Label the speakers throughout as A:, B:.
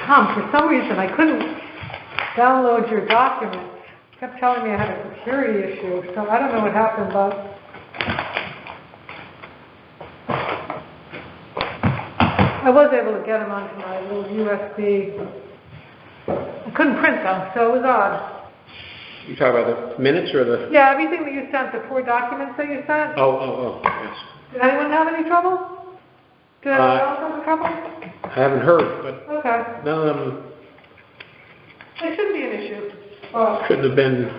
A: Tom, for some reason I couldn't download your document. It kept telling me I had a security issue, so I don't know what happened, but I was able to get them onto my little USB. I couldn't print them, so it was odd.
B: You talk about the minutes or the...
A: Yeah, everything that you sent, the 4 documents that you sent.
B: Oh, yes.
A: Did anyone have any trouble? Did anyone else have any trouble?
B: I haven't heard, but
A: Okay.
B: none of them...
A: It shouldn't be an issue.
B: Couldn't have been...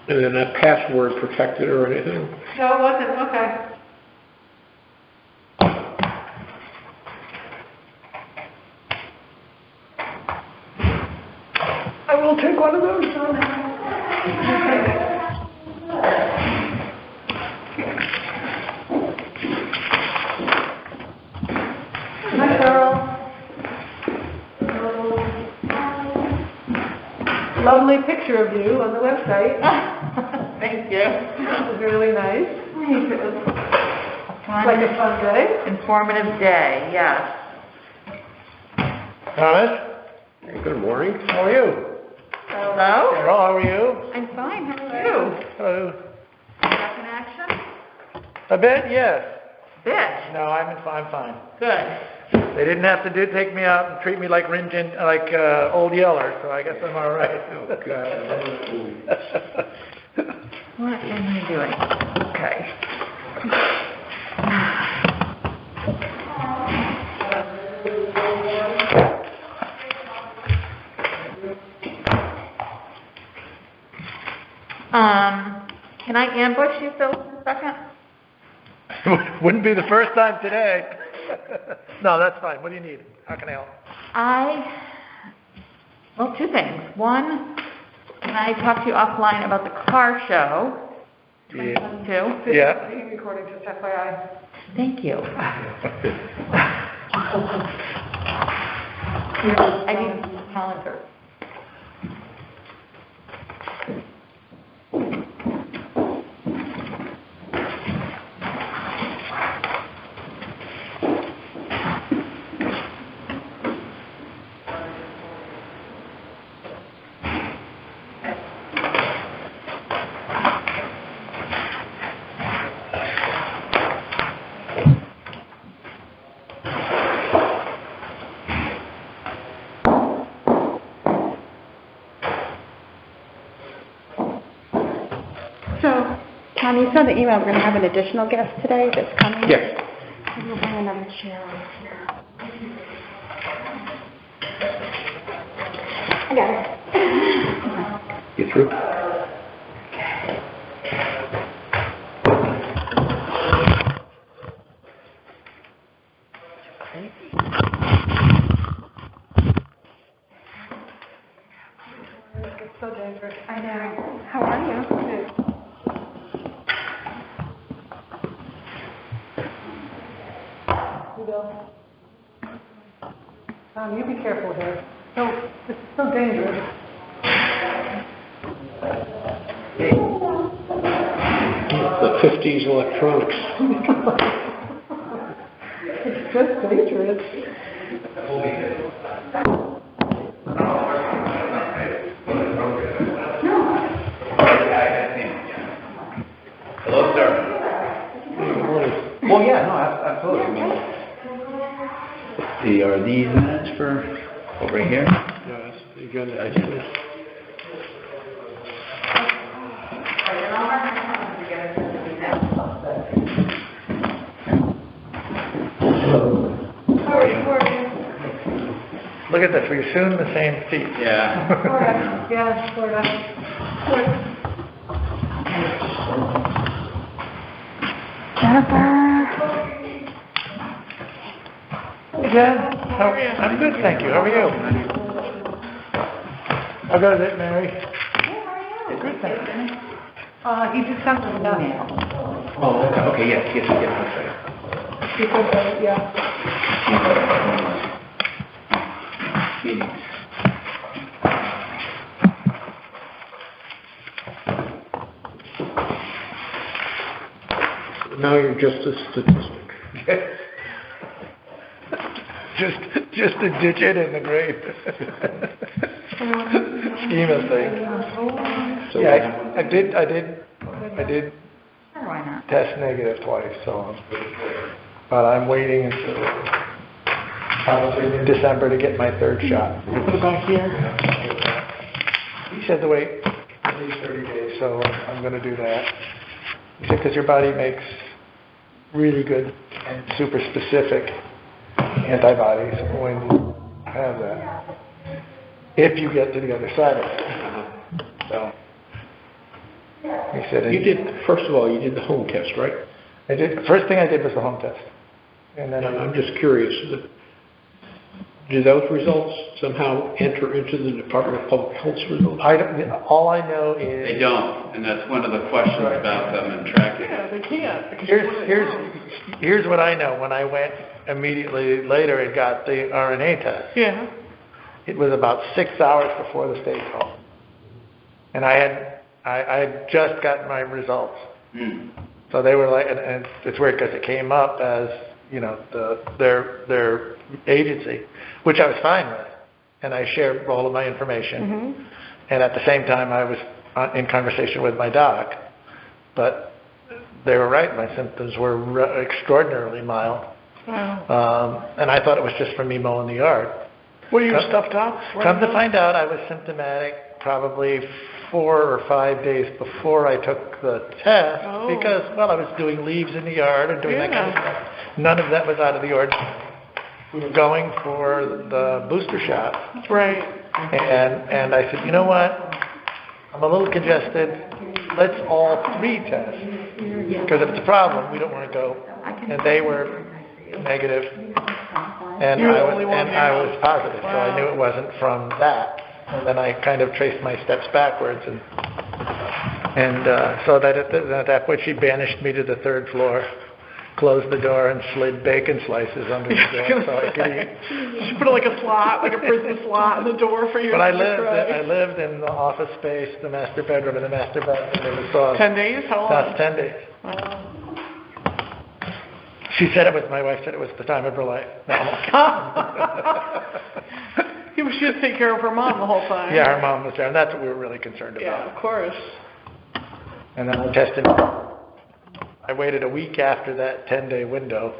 B: And then that password protected or anything?
A: No, it wasn't. Okay. I will take one of those. Hi, Carol. Lovely picture of you on the website.
C: Thank you.
A: It was really nice.
C: It was a fun,
A: Like a fun day.
C: informative day, yes.
D: Thomas,
B: Hey, good morning.
D: how are you?
C: Hello?
D: Carol, how are you?
C: I'm fine, how are you?
D: Hello.
C: Back in action?
D: A bit, yes.
C: Bit.
D: No, I'm fine.
C: Good.
D: They didn't have to take me out and treat me like Old Yeller, so I guess I'm all right.
B: Oh, God.
C: What am I doing? Okay. Can I ambush you, Phil, for a second?
D: Wouldn't be the first time today. No, that's fine. What do you need? How can I help?
C: Well, 2 things. One, can I talk to you offline about the car show?
D: Yeah.
C: 2022?
D: Yeah.
A: Screen recording, just FYI.
C: Thank you. I need a calendar.
E: Tom, you saw the email. We're going to have an additional guest today that's coming.
B: Yes.
E: And we'll bring another chair over here. I got it.
B: You through?
A: It's so dangerous.
E: I know. How are you?
A: Good. You go. Tom, you be careful here. So, this is so dangerous.
B: The 50s electronics.
A: It's just dangerous.
F: Hello, sir. Well, yeah, no, absolutely. Are these minutes for over here?
B: Yes, you got it.
F: How are you?
D: Look at this. We're soon in the same seat.
F: Yeah.
A: Florida. Yeah, Florida.
D: Jen, how are you? I'm good, thank you. How are you? How good is it, Mary? Good, thank you.
A: He just sent an email.
F: Oh, okay, yes, that's right.
A: He said, yeah.
F: Meetings.
B: Now you're just a statistic.
D: Just Just to ditch it in the grave. Schema thing.
B: So
D: Yeah, I did
C: Sure, why not?
D: test negative twice, so, but I'm waiting until probably in December to get my third shot.
A: Put it back here.
D: He said to wait at least 30 days, so I'm going to do that. He said because your body makes really good and super specific antibodies when you have that, if you get to the other side of it. So he said,
B: you did, first of all, you did the home test, right?
D: I did. The first thing I did was the home test, and then
B: And I'm just curious, do those results somehow enter into the Department of Public Health's results?
D: all I know is
G: They don't, and that's one of the questions about them and tracking.
A: Yeah, they can't.
D: here's what I know. When I went immediately later and got the RNA test,
A: Yeah.
D: it was about 6 hours before the state called, and I had just gotten my results. So they were like, and it's weird because it came up as, you know, their agency, which I was fine with, and I shared all of my information. And at the same time, I was in conversation with my doc, but they were right. My symptoms were extraordinarily mild.
A: Wow.
D: And I thought it was just from me mowing the yard.
A: What are your stuffed up?
D: Come to find out, I was symptomatic probably 4 or 5 days before I took the test because, well, I was doing leaves in the yard and doing that kind of stuff. None of that was out of the ordinary. We were going for the booster shot.
A: Right.
D: And I said, you know what? I'm a little congested. Let's all 3 test. Because if it's a problem, we don't want to go. And they were negative. And I was positive. So I knew it wasn't from that. And then I kind of traced my steps backwards. And so that at that point, she banished me to the 3rd floor, closed the door, and slid bacon slices under the door so I could eat.
A: She put like a slot, like a prison slot in the door for you.
D: But I lived in the office space, the master bedroom, and the master bedroom. It was
A: 10 days? How long?
D: That's 10 days.
A: Wow.
D: She said it was, my wife said it was the time of her life.
A: She was just take care of her mom the whole time.
D: Yeah, her mom was there, and that's what we were really concerned about.
A: Yeah, of course.
D: And then I tested. I waited a week after that 10-day window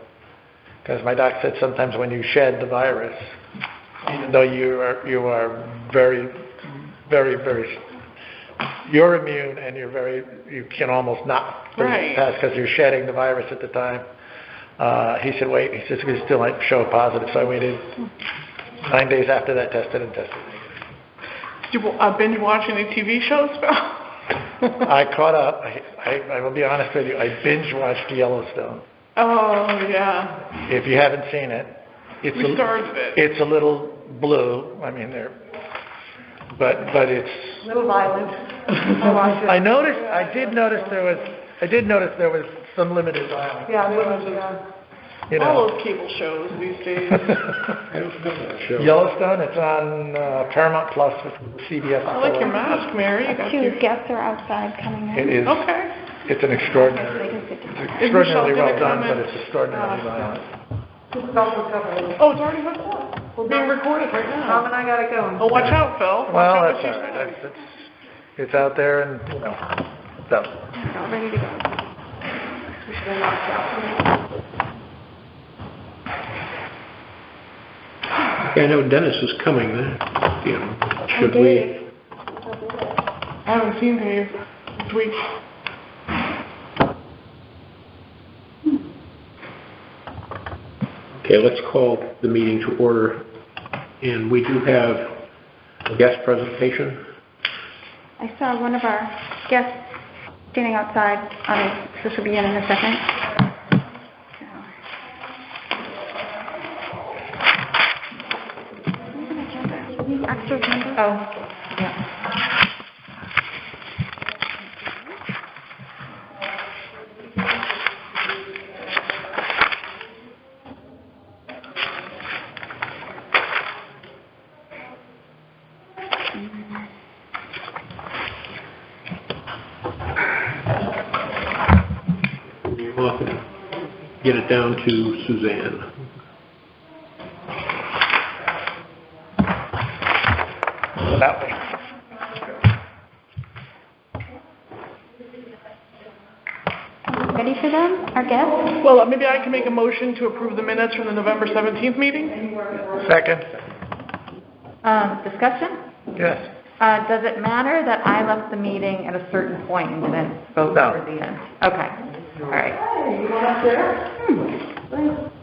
D: because my doc said sometimes when you shed the virus, even though you are very, very, very, you're immune and you can almost not pass because you're shedding the virus at the time. He said, wait. He says we still might show positive. So I waited 9 days after that, tested and tested.
A: Did you binge watch any TV shows, Phil?
D: I caught up. I will be honest with you. I binge watched Yellowstone.
A: Oh yeah.
D: If you haven't seen it,
A: We started it.
D: It's a little blue. I mean, but it's
A: A little violent.
D: I did notice there was some limited violence.
A: Yeah, there was,
D: You know.
A: all those cable shows these days.
B: I don't know that show.
D: Yellowstone. It's on Paramount Plus with CBS.
A: I like your mask, Mary. You got
E: 2 guests are outside coming in.
D: It is.
A: Okay.
D: It's an extraordinarily well done, but it's extraordinarily violent.
A: Oh, it's already hooked up. We're being recorded right now.
H: Tom and I got it going.
A: Oh, watch out, Phil.
D: Well,
A: Watch out
D: that's
A: what
D: all
A: you
D: right.
A: say.
D: It's out there, and so.
E: All ready to go.
B: Yeah, I know Dennis is coming. Should we?
A: I haven't seen Dave this week.
B: Okay, let's call the meeting to order. And we do have a guest presentation.
E: I saw one of our guests standing outside. This will be in a second. Extra agenda? Oh, yeah.
B: We'll have to get it down to Suzanne.
D: that way.
E: Ready for them, our guests?
H: Well, maybe I can make a motion to approve the minutes from the November 17th meeting?
D: Second?
C: Discussion?
D: Yes.
C: Does it matter that I left the meeting at a certain point and didn't vote
D: No.
C: for the end? Okay, all right.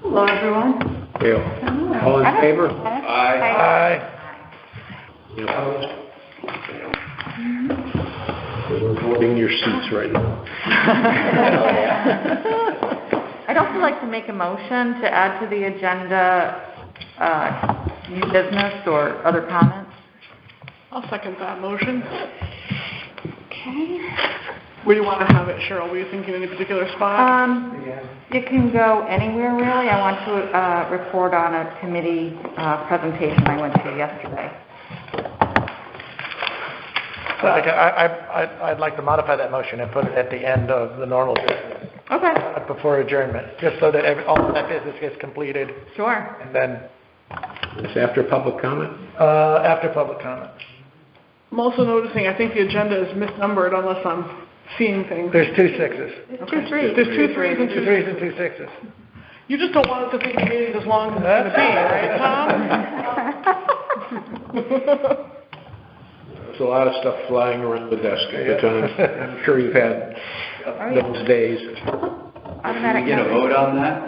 A: Hello, everyone.
B: Yeah. All in favor?
G: Aye.
D: Aye.
B: Any opposed? We're voting your seats right now.
C: I'd also like to make a motion to add to the agenda, new business or other comments.
H: I'll second that motion.
C: Okay.
H: Where do you want to have it, Cheryl? Were you thinking any particular spot?
C: It can go anywhere, really. I want to report on a committee presentation I went to yesterday.
D: So I'd like to modify that motion and put it at the end of the normal business,
C: Okay,
D: before adjournment, just so that all of that business gets completed,
C: sure.
D: and then
B: It's after public comment?
D: after public comment.
H: I'm also noticing, I think the agenda is misnumbered unless I'm seeing things.
D: There's 2 6s.
C: It's 2 3s.
H: There's 2 3s and 2
D: 2 3s and 2 6s.
H: You just don't want us to think the meeting's as long as it's going to be, right, Tom?
B: There's a lot of stuff flying around the desk at the time. I'm sure you've had those days.
E: Automatic
G: Can we get a
E: number.
G: vote on that?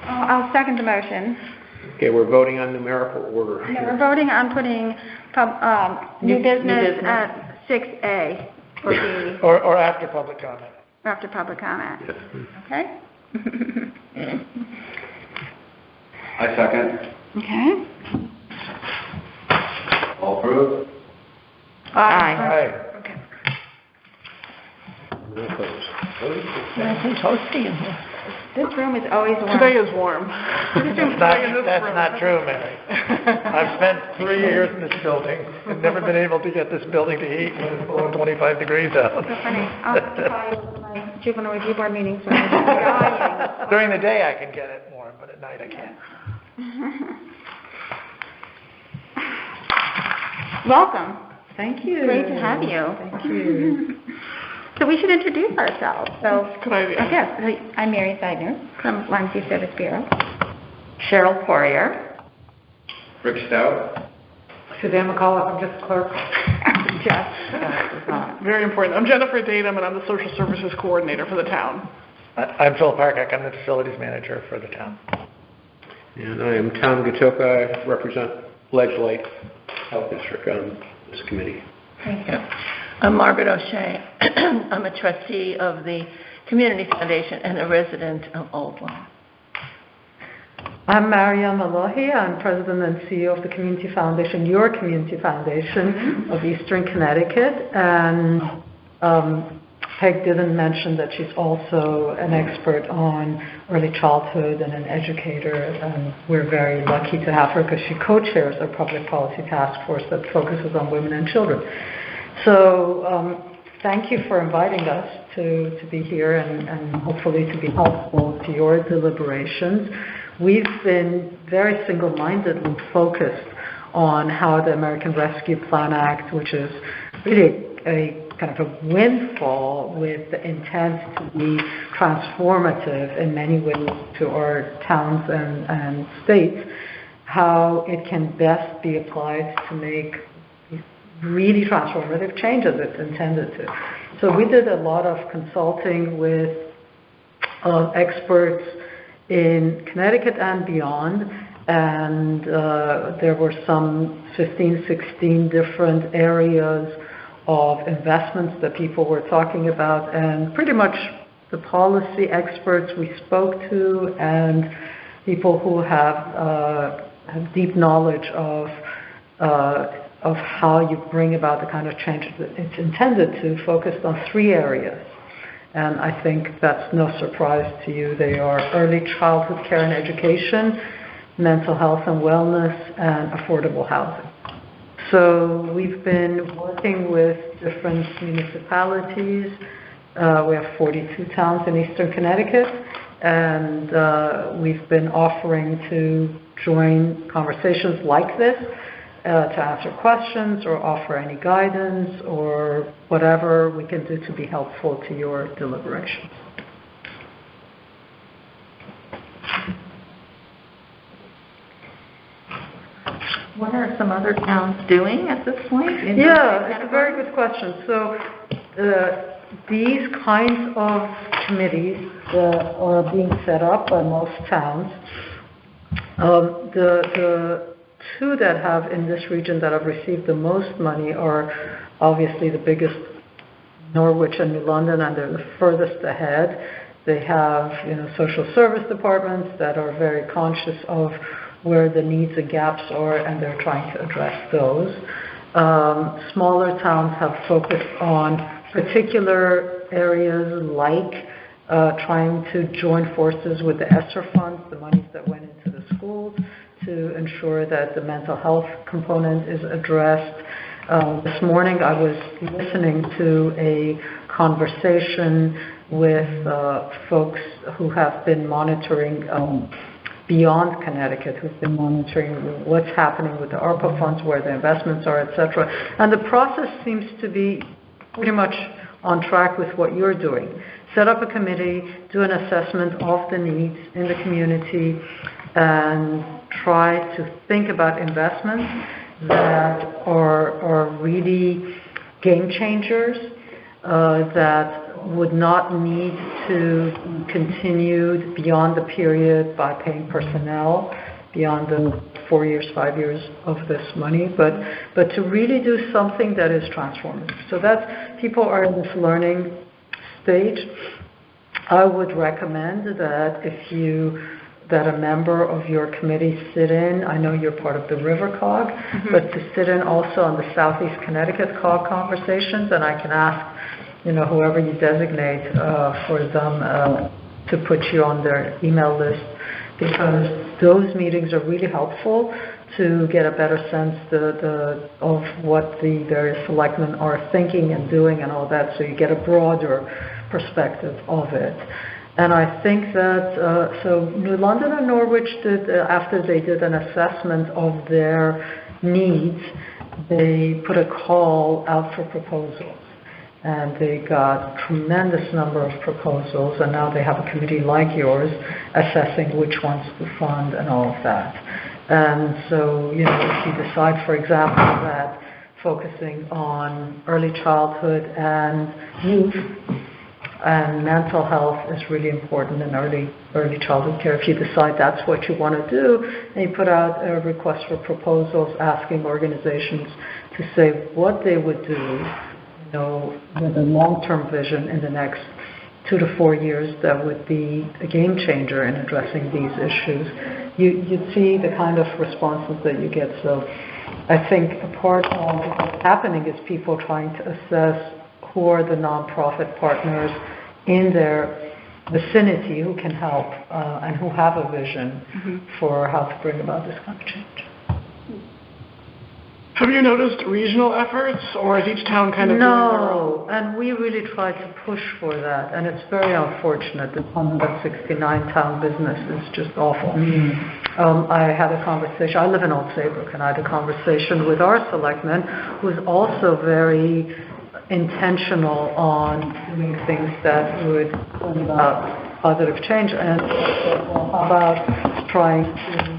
E: I'll second the motion.
B: Okay, we're voting on numerical order.
E: No, we're voting on putting new
C: New
E: business
C: business.
E: at 6A for the,
D: Or after public comment.
E: after public comment.
B: Yes.
E: Okay?
G: I second.
E: Okay.
G: All approved?
C: Aye.
D: Aye.
B: No opposed.
E: This room is always warm.
H: Today is warm.
D: That's not true, Mary. I've spent 3 years in this building and never been able to get this building to heat when it's below 25 degrees out.
E: So funny. I'll tell you my juvenile review board meetings when I'm dying.
D: During the day I can get it warm, but at night I can't.
E: Welcome.
A: Thank you.
E: Great to have you.
A: Thank you.
E: So we should introduce ourselves. So,
H: Good idea.
E: yes, I'm Mary Seidner from Lyme Disease Service Bureau.
C: Cheryl Poirier.
G: Rick Stout?
A: Suzanne McCullough, I'm just clerk.
H: Very important. I'm Jennifer Datum, and I'm the Social Services Coordinator for the town.
D: I'm Phil Parkak. I'm the Facilities Manager for the town.
B: And I am Tom Gatoka. I represent Ledge Lake Health District on this committee.
I: Thank you. I'm Margaret O'Shea. I'm a trustee of the Community Foundation and a resident of Old Lyme.
A: I'm Mariam Alohi. I'm president and CEO of the Community Foundation, your Community Foundation of Eastern Connecticut. And Peg didn't mention that she's also an expert on early childhood and an educator. And we're very lucky to have her because she co-chairs a public policy task force that focuses on women and children. So thank you for inviting us to be here and hopefully to be helpful to your deliberations. We've been very single-mindedly focused on how the American Rescue Plan Act, which is really a kind of a windfall with the intent to be transformative in many ways to our towns and states, how it can best be applied to make really transformative changes it's intended to. So we did a lot of consulting with experts in Connecticut and beyond, and there were some 15, 16 different areas of investments that people were talking about, and pretty much the policy experts we spoke to and people who have deep knowledge of how you bring about the kind of change that it's intended to, focused on 3 areas. And I think that's no surprise to you. They are early childhood care and education, mental health and wellness, and affordable housing. So we've been working with different municipalities. We have 42 towns in Eastern Connecticut, and we've been offering to join conversations like this to answer questions or offer any guidance or whatever we can do to be helpful to your deliberations.
C: What are some other towns doing at this point?
A: Yeah, it's a very good question. So these kinds of committees are being set up by most towns. The two that have in this region that have received the most money are obviously the biggest, Norwich and New London, and they're the furthest ahead. They have, social service departments that are very conscious of where the needs and gaps are, and they're trying to address those. Smaller towns have focused on particular areas like trying to join forces with the ESSER funds, the monies that went into the schools, to ensure that the mental health component is addressed. This morning I was listening to a conversation with folks who have been monitoring beyond Connecticut, who've been monitoring what's happening with the ARPA funds, where the investments are, etc. And the process seems to be pretty much on track with what you're doing. Set up a committee, do an assessment of the needs in the community, and try to think about investments that are really game changers, that would not need to be continued beyond the period by paying personnel, beyond the 4 years, 5 years of this money, but to really do something that is transformative. So that's, people are in this learning stage. I would recommend that that a member of your committee sit in, I know you're part of the River COG, but to sit in also on the Southeast Connecticut COG conversations, and I can ask whoever you designate for them to put you on their email list, because those meetings are really helpful to get a better sense of what the various selectmen are thinking and doing and all that, so you get a broader perspective of it. And I think that, so New London and Norwich did, after they did an assessment of their needs, they put a call out for proposals. And they got a tremendous number of proposals, and now they have a committee like yours assessing which ones to fund and all of that. And so, if you decide, for example, that focusing on early childhood and youth and mental health is really important in early childhood care, if you decide that's what you want to do, and you put out a request for proposals asking organizations to say what they would do, with a long-term vision in the next 2 to 4 years that would be a game changer in addressing these issues, you'd see the kind of responses that you get. So I think a part of what's happening is people trying to assess who are the nonprofit partners in their vicinity who can help and who have a vision for how to bring about this kind of change.
H: Have you noticed regional efforts, or is each town kind of doing their own?
A: And we really try to push for that, and it's very unfortunate. The 169-town business is just awful. I had a conversation, I live in Old Saybrook, and I had a conversation with our selectman, who's also very intentional on doing things that would bring about positive change, and how about trying to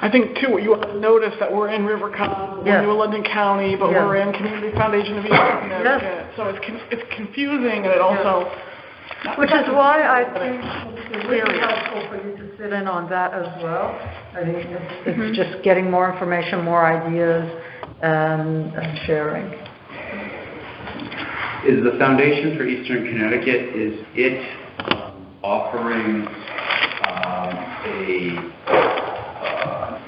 H: I think, too, what you notice that we're in River COG, we're in New London County, but we're in Community Foundation of Eastern Connecticut. So it's confusing, and it also...
A: Which is why I think it's really helpful for you to sit in on that as well. I think it's just getting more information, more ideas, and sharing.
G: Is the Foundation for Eastern Connecticut, is it offering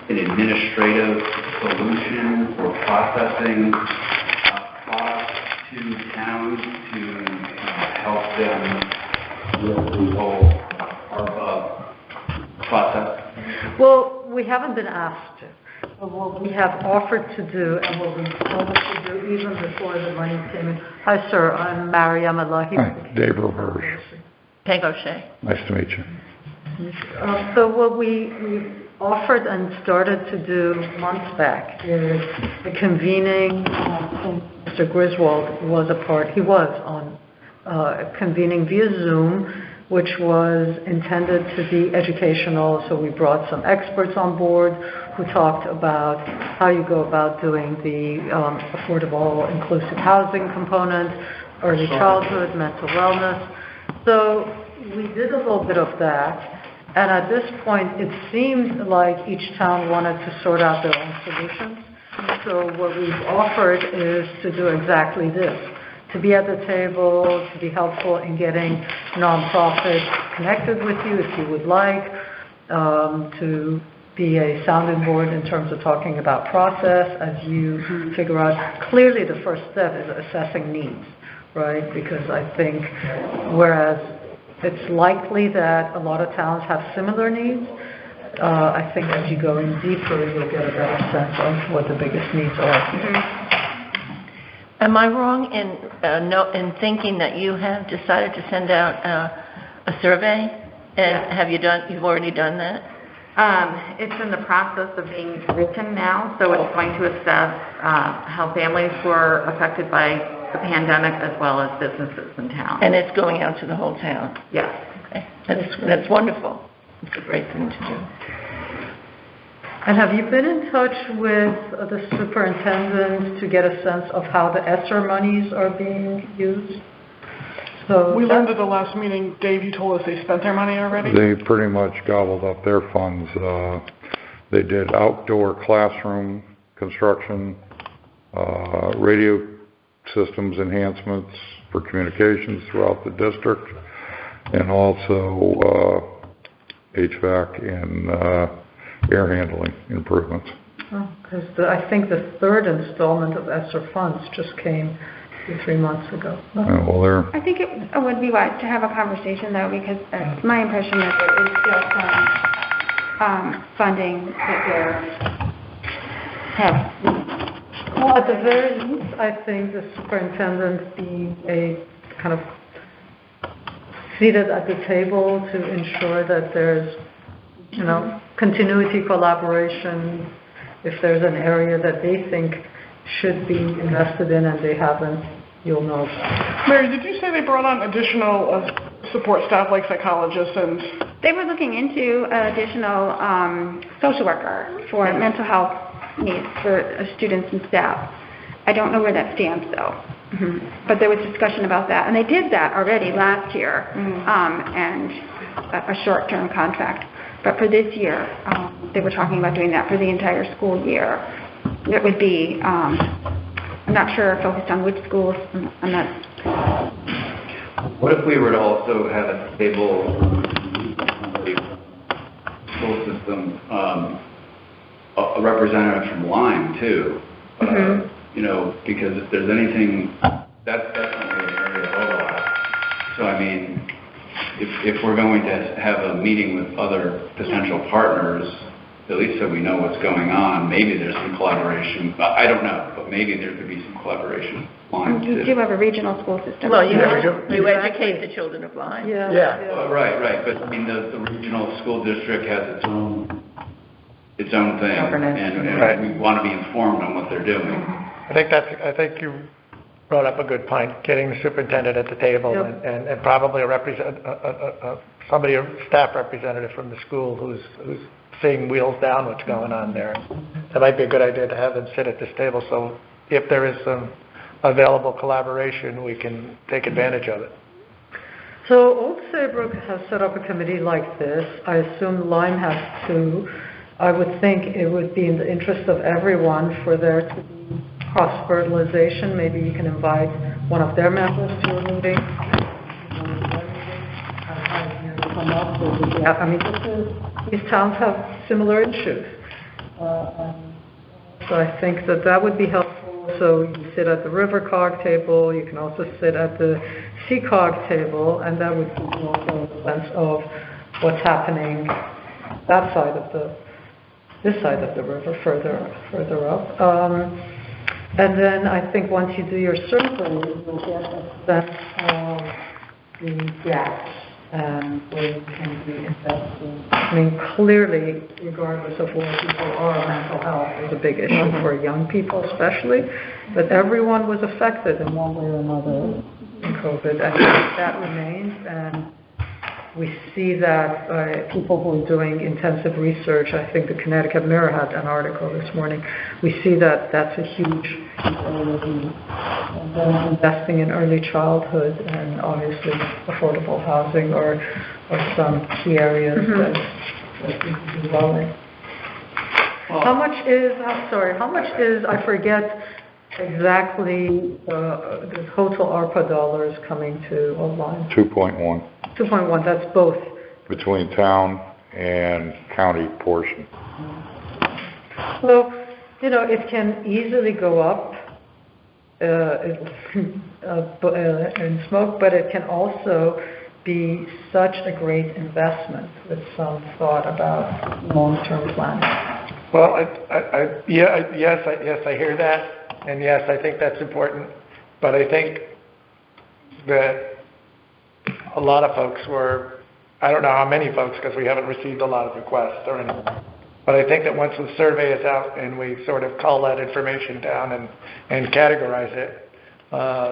G: an administrative solution for processing costs to towns to help them with the whole ARPA process?
A: Well, we haven't been asked to. But what we have offered to do, and what we wanted to do even before the money came in. Hi, sir. I'm Mariam Elahi.
J: Hi, Dave Roberge.
I: Peg O'Shea.
J: Nice to meet you.
A: So what we offered and started to do months back is the convening. Mr. Griswold was he was on convening via Zoom, which was intended to be educational. So we brought some experts on board who talked about how you go about doing the affordable inclusive housing component, early childhood, mental wellness. So we did a little bit of that. And at this point, it seemed like each town wanted to sort out their own solutions. So what we've offered is to do exactly this, to be at the table, to be helpful in getting nonprofits connected with you if you would like, to be a sounding board in terms of talking about process as you figure out. Clearly, the first step is assessing needs, right? Because I think whereas it's likely that a lot of towns have similar needs, I think as you go in deeper, you'll get a better sense of what the biggest needs are.
I: Am I wrong in thinking that you have decided to send out a survey? And you've already done that?
C: It's in the process of being written now, so it's going to assess how families were affected by the pandemic as well as businesses in town.
I: And it's going out to the whole town?
C: Yes.
I: Okay. That's wonderful. It's a great thing to do.
A: And have you been in touch with the superintendent to get a sense of how the ESSER monies are being used? So
H: we learned at the last meeting, Dave, you told us they spent their money already?
J: They pretty much gobbled up their funds. They did outdoor classroom construction, radio systems enhancements for communications throughout the district, and also HVAC and air handling improvements.
A: Because I think the third installment of ESSER funds just came 2-3 months ago.
E: I think it would be wise to have a conversation, though, because my impression is there is still some funding that they're
A: Well, at the very least, I think the superintendent be a kind of seated at the table to ensure that there's, continuity, collaboration. If there's an area that they think should be invested in and they haven't, you'll know.
H: Mary, did you say they brought on additional support staff like psychologists and?
E: They were looking into additional social worker for mental health needs for students and staff. I don't know where that stands, though. But there was discussion about that. And they did that already last year, and a short-term contract. But for this year, they were talking about doing that for the entire school year. It would be, I'm not sure, focused on which schools. I'm not.
G: What if we were to also have at the table school system, a representative from Lyme too? Because if there's anything, that's definitely an area of overlap. So I mean, if we're going to have a meeting with other potential partners, at least so we know what's going on, maybe there's some collaboration. I don't know, but maybe there could be some collaboration.
E: You do have a regional school system.
I: Well, you educate the children of Lyme.
G: Right. But I mean, the regional school district has its own thing, and we want to be informed on what they're doing.
D: I think you brought up a good point, getting the superintendent at the table and probably a staff representative from the school who's seeing wheels down what's going on there. That might be a good idea to have them sit at this table, so if there is some available collaboration, we can take advantage of it.
A: So Old Saybrook has set up a committee like this. I assume Lyme has too. I would think it would be in the interest of everyone for there to be cross-fertilization. Maybe you can invite one of their members to a meeting. I mean, these towns have similar issues. So I think that would be helpful. So you sit at the River Cog table, you can also sit at the Seacog table, and that would give you also a sense of what's happening this side of the river, further up. And then I think once you do your survey, you'll get a sense of the gaps and where we can be investing. I mean, clearly, regardless of where people are, mental health is a big issue for young people especially, but everyone was affected in one way or another in COVID, and that remains, and we see that people who are doing intensive research, I think the Connecticut Mirror had an article this morning, we see that that's a huge area of need. And then investing in early childhood and obviously affordable housing are some key areas that we can do well in. How much is, I forget exactly the total ARPA dollars coming to Old Lyme?
J: 2.1.
A: 2.1, that's both.
J: Between town and county portion.
A: So, it can easily go up in smoke, but it can also be such a great investment with some thought about long-term planning.
D: Well, yes, I hear that, and yes, I think that's important, but I think that a lot of folks I don't know how many folks, because we haven't received a lot of requests or anything, but I think that once the survey is out and we sort of call that information down and categorize it,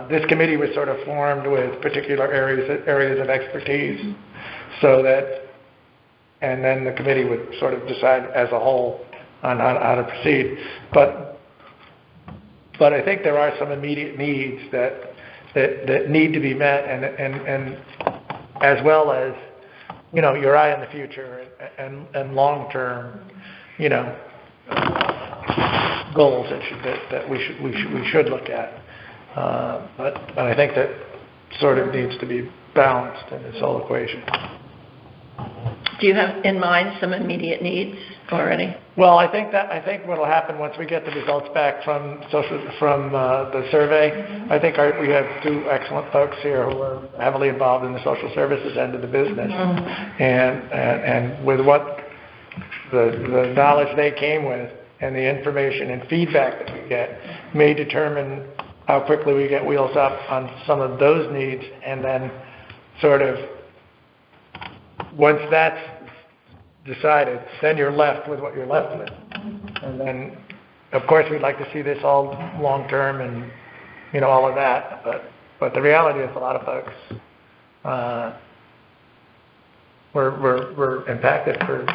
D: this committee was sort of formed with particular areas of expertise, so that, and then the committee would sort of decide as a whole on how to proceed. But I think there are some immediate needs that need to be met, and as well as, your eye on the future and long-term, goals that we should look at. But I think that sort of needs to be balanced in this whole equation.
I: Do you have in mind some immediate needs already?
D: Well, I think what will happen once we get the results back from the survey, I think we have two excellent folks here who are heavily involved in the social services end of the business, and with what the knowledge they came with and the information and feedback that we get may determine how quickly we get wheels up on some of those needs, and then sort of once that's decided, then you're left with what you're left with. And then, of course, we'd like to see this all long-term and, all of that. But the reality is a lot of folks were impacted for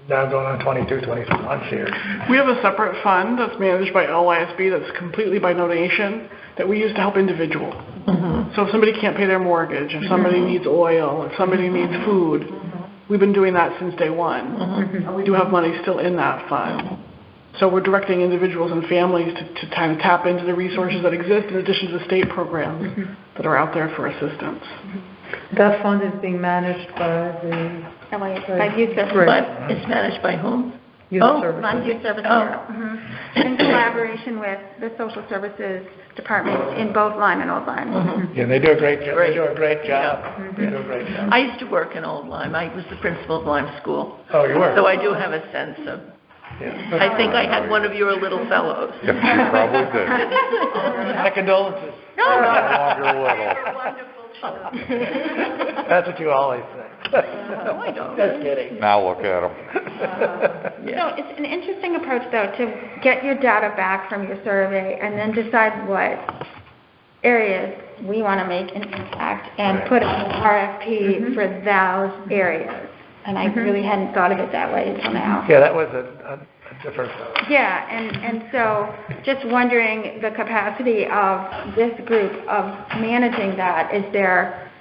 D: now going on 22, 23 months here.
H: We have a separate fund that's managed by LYSB that's completely by donation that we use to help individuals. So if somebody can't pay their mortgage, if somebody needs oil, if somebody needs food, we've been doing that since day one. And we do have money still in that fund. So we're directing individuals and families to kind of tap into the resources that exist in addition to the state programs that are out there for assistance.
A: That fund is being managed by the
E: By youth services.
I: But it's managed by whom?
A: Youth Services.
E: Lyme Youth Service Bureau. In collaboration with the social services departments in both Lyme and Old Lyme.
D: Yeah, they do a great job. They do a great job. They do a great job.
I: I used to work in Old Lyme. I was the principal of Lyme School.
D: Oh, you were?
I: So I do have a sense of, I think I had one of your little fellows.
J: Yes, you probably did.
D: My condolences.
J: No longer little.
D: That's what you always say.
I: No, I don't.
D: Just kidding.
J: Now look at them.
E: So it's an interesting approach, though, to get your data back from your survey and then decide what areas we want to make an impact and put an RFP for those areas. And I really hadn't thought of it that way until now.
D: Yeah, that was a different thought.
E: Yeah, and so just wondering the capacity of this group of managing that. Is there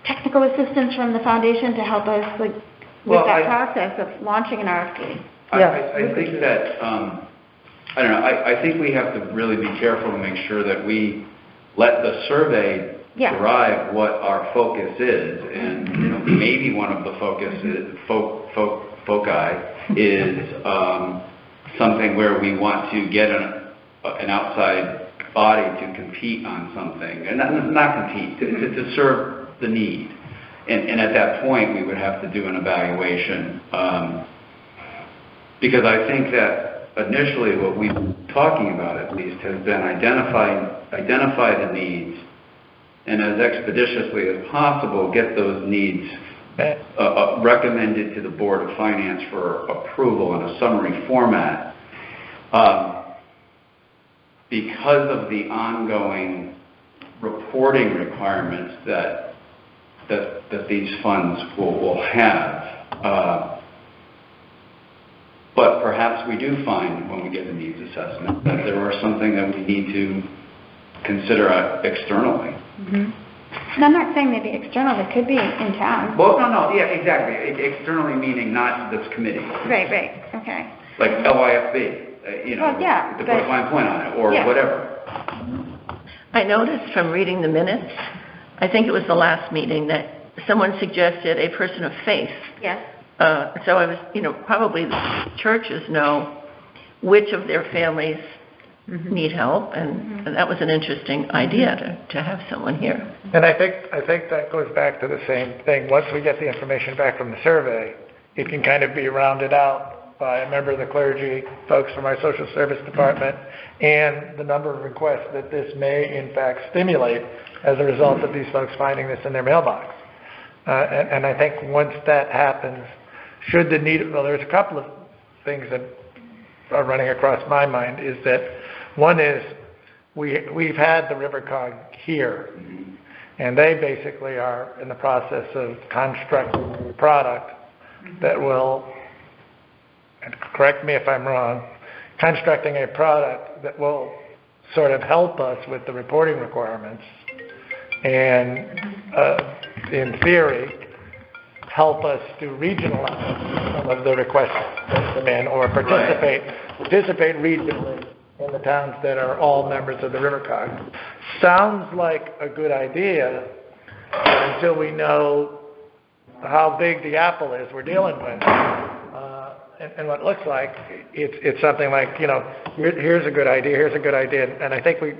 E: technical assistance from the foundation to help us with that process of launching an RFP?
G: I think that, I don't know, I think we have to really be careful to make sure that we let the survey derive what our focus is, and maybe one of the focuses, foci is something where we want to get an outside body to compete on something, and not compete, to serve the need. And at that point, we would have to do an evaluation, because I think that initially what we've been talking about, at least, has been identify the needs, and as expeditiously as possible get those needs recommended to the Board of Finance for approval in a summary format, because of the ongoing reporting requirements that these funds will have. But perhaps we do find, when we get a needs assessment, that there are something that we need to consider externally.
E: Mm-hmm. And I'm not saying maybe external, it could be in town.
G: Well, no, yeah, exactly. Externally meaning not this committee.
E: Right, okay.
G: Like LIFB,
E: Well, yeah,
G: to put a fine point on it, or whatever.
I: I noticed from reading the minutes, I think it was the last meeting, that someone suggested a person of faith.
E: Yes.
I: So I was, probably the churches know which of their families need help, and that was an interesting idea to have someone here.
D: And I think that goes back to the same thing. Once we get the information back from the survey, it can kind of be rounded out by a member of the clergy, folks from our social service department, and the number of requests that this may in fact stimulate as a result of these folks finding this in their mailbox. And I think once that happens, should the need, well, there's a couple of things that are running across my mind, is that one is we've had the River Cog here, and they basically are in the process of constructing a product that will, and correct me if I'm wrong, constructing a product that will sort of help us with the reporting requirements and, in theory, help us to regionalize some of the requests that come in, or participate regionally in the towns that are all members of the River Cog. Sounds like a good idea until we know how big the apple is we're dealing with. And what it looks like, it's something like, here's a good idea, and I think we,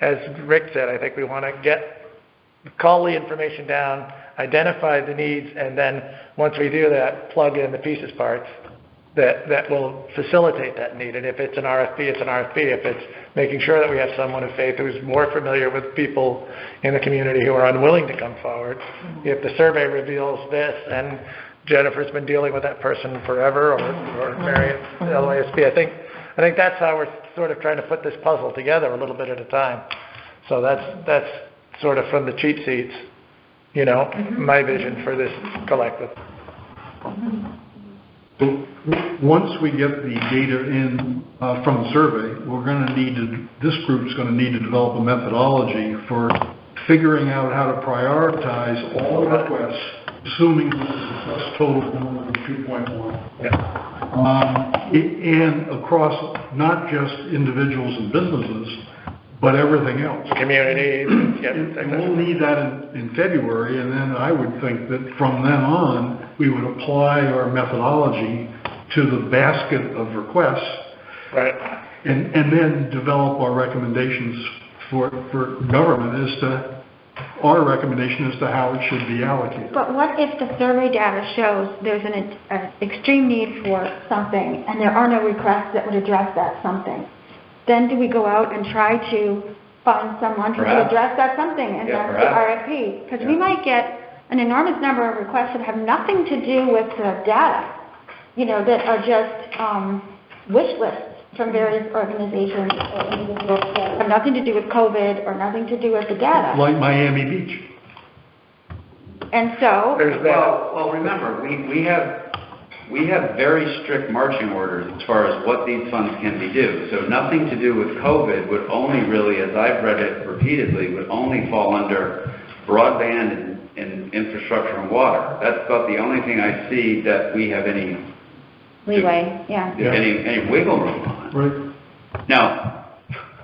D: as Rick said, I think we want to call the information down, identify the needs, and then once we do that, plug in the pieces parts that will facilitate that need. And if it's an RFP, it's an RFP. If it's making sure that we have someone of faith who's more familiar with people in the community who are unwilling to come forward, if the survey reveals this, and Jennifer's been dealing with that person forever, or Marion, LISP, I think that's how we're sort of trying to put this puzzle together a little bit at a time. So that's sort of from the cheat sheets, my vision for this collective.
K: Once we get the data in from the survey, this group's going to need to develop a methodology for figuring out how to prioritize all the requests, assuming the request total of 2.1. And across not just individuals and businesses, but everything else.
D: Community.
K: And we'll need that in February, and then I would think that from then on, we would apply our methodology to the basket of requests.
D: Right.
K: And then develop our recommendations for government our recommendation as to how it should be allocated.
E: But what if the survey data shows there's an extreme need for something, and there are no requests that would address that something? Then do we go out and try to find someone to address that something, and that's the RFP? Because we might get an enormous number of requests that have nothing to do with the data, that are just wish lists from various organizations or individuals that have nothing to do with COVID or nothing to do with the data.
K: Like Miami Beach.
E: And so...
D: There's that.
G: Well, remember, we have very strict marching orders as far as what these funds can be due. So nothing to do with COVID would only really, as I've read it repeatedly, would only fall under broadband and infrastructure and water. That's about the only thing I see that we have any
E: leeway,
G: any wiggle room on.
K: Right.
G: Now,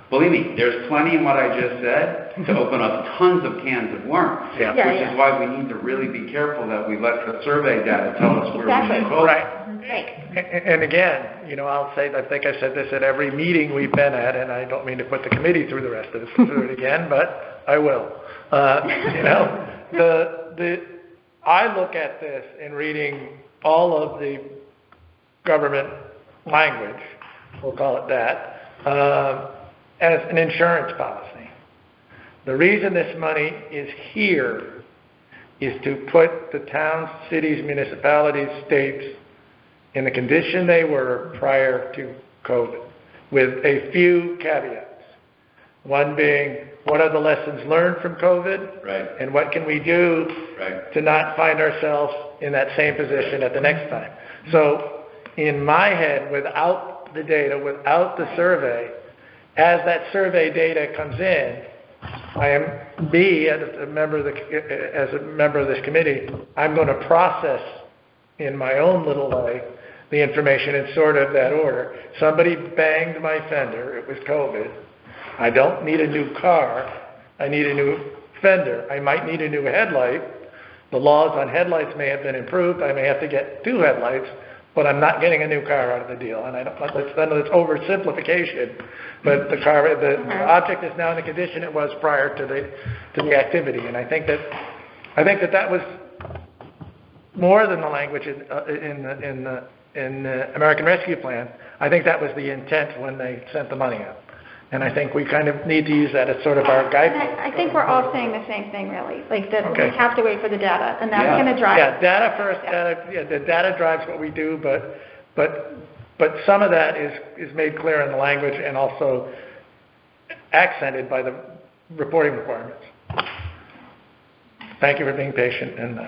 G: believe me, there's plenty in what I just said to open up tons of cans of worms, which is why we need to really be careful that we let the survey data tell us where we should go.
D: Right. And again, I'll say, I think I said this at every meeting we've been at, and I don't mean to put the committee through the rest of this through it again, but I will. I look at this in reading all of the government language, we'll call it that, as an insurance policy. The reason this money is here is to put the towns, cities, municipalities, states in the condition they were prior to COVID, with a few caveats. One being, what are the lessons learned from COVID?
G: Right.
D: And what can we do
G: Right.
D: to not find ourselves in that same position at the next time? So in my head, without the data, without the survey, as that survey data comes in, I am, as a member of this committee, I'm going to process in my own little way the information in sort of that order. Somebody banged my fender, it was COVID. I don't need a new car, I need a new fender. I might need a new headlight. The laws on headlights may have been improved, I may have to get 2 headlights, but I'm not getting a new car out of the deal. And I know it's oversimplification, but the object is now in the condition it was prior to the activity. And I think that was more than the language in the American Rescue Plan. I think that was the intent when they sent the money out. And I think we kind of need to use that as sort of our guidepost.
E: I think we're all saying the same thing, really, like that
D: Okay.
E: we have to wait for the data, and that's going to drive.
D: Yeah, data first. The data drives what we do, but some of that is made clear in the language and also accented by the reporting requirements. Thank you for being patient and.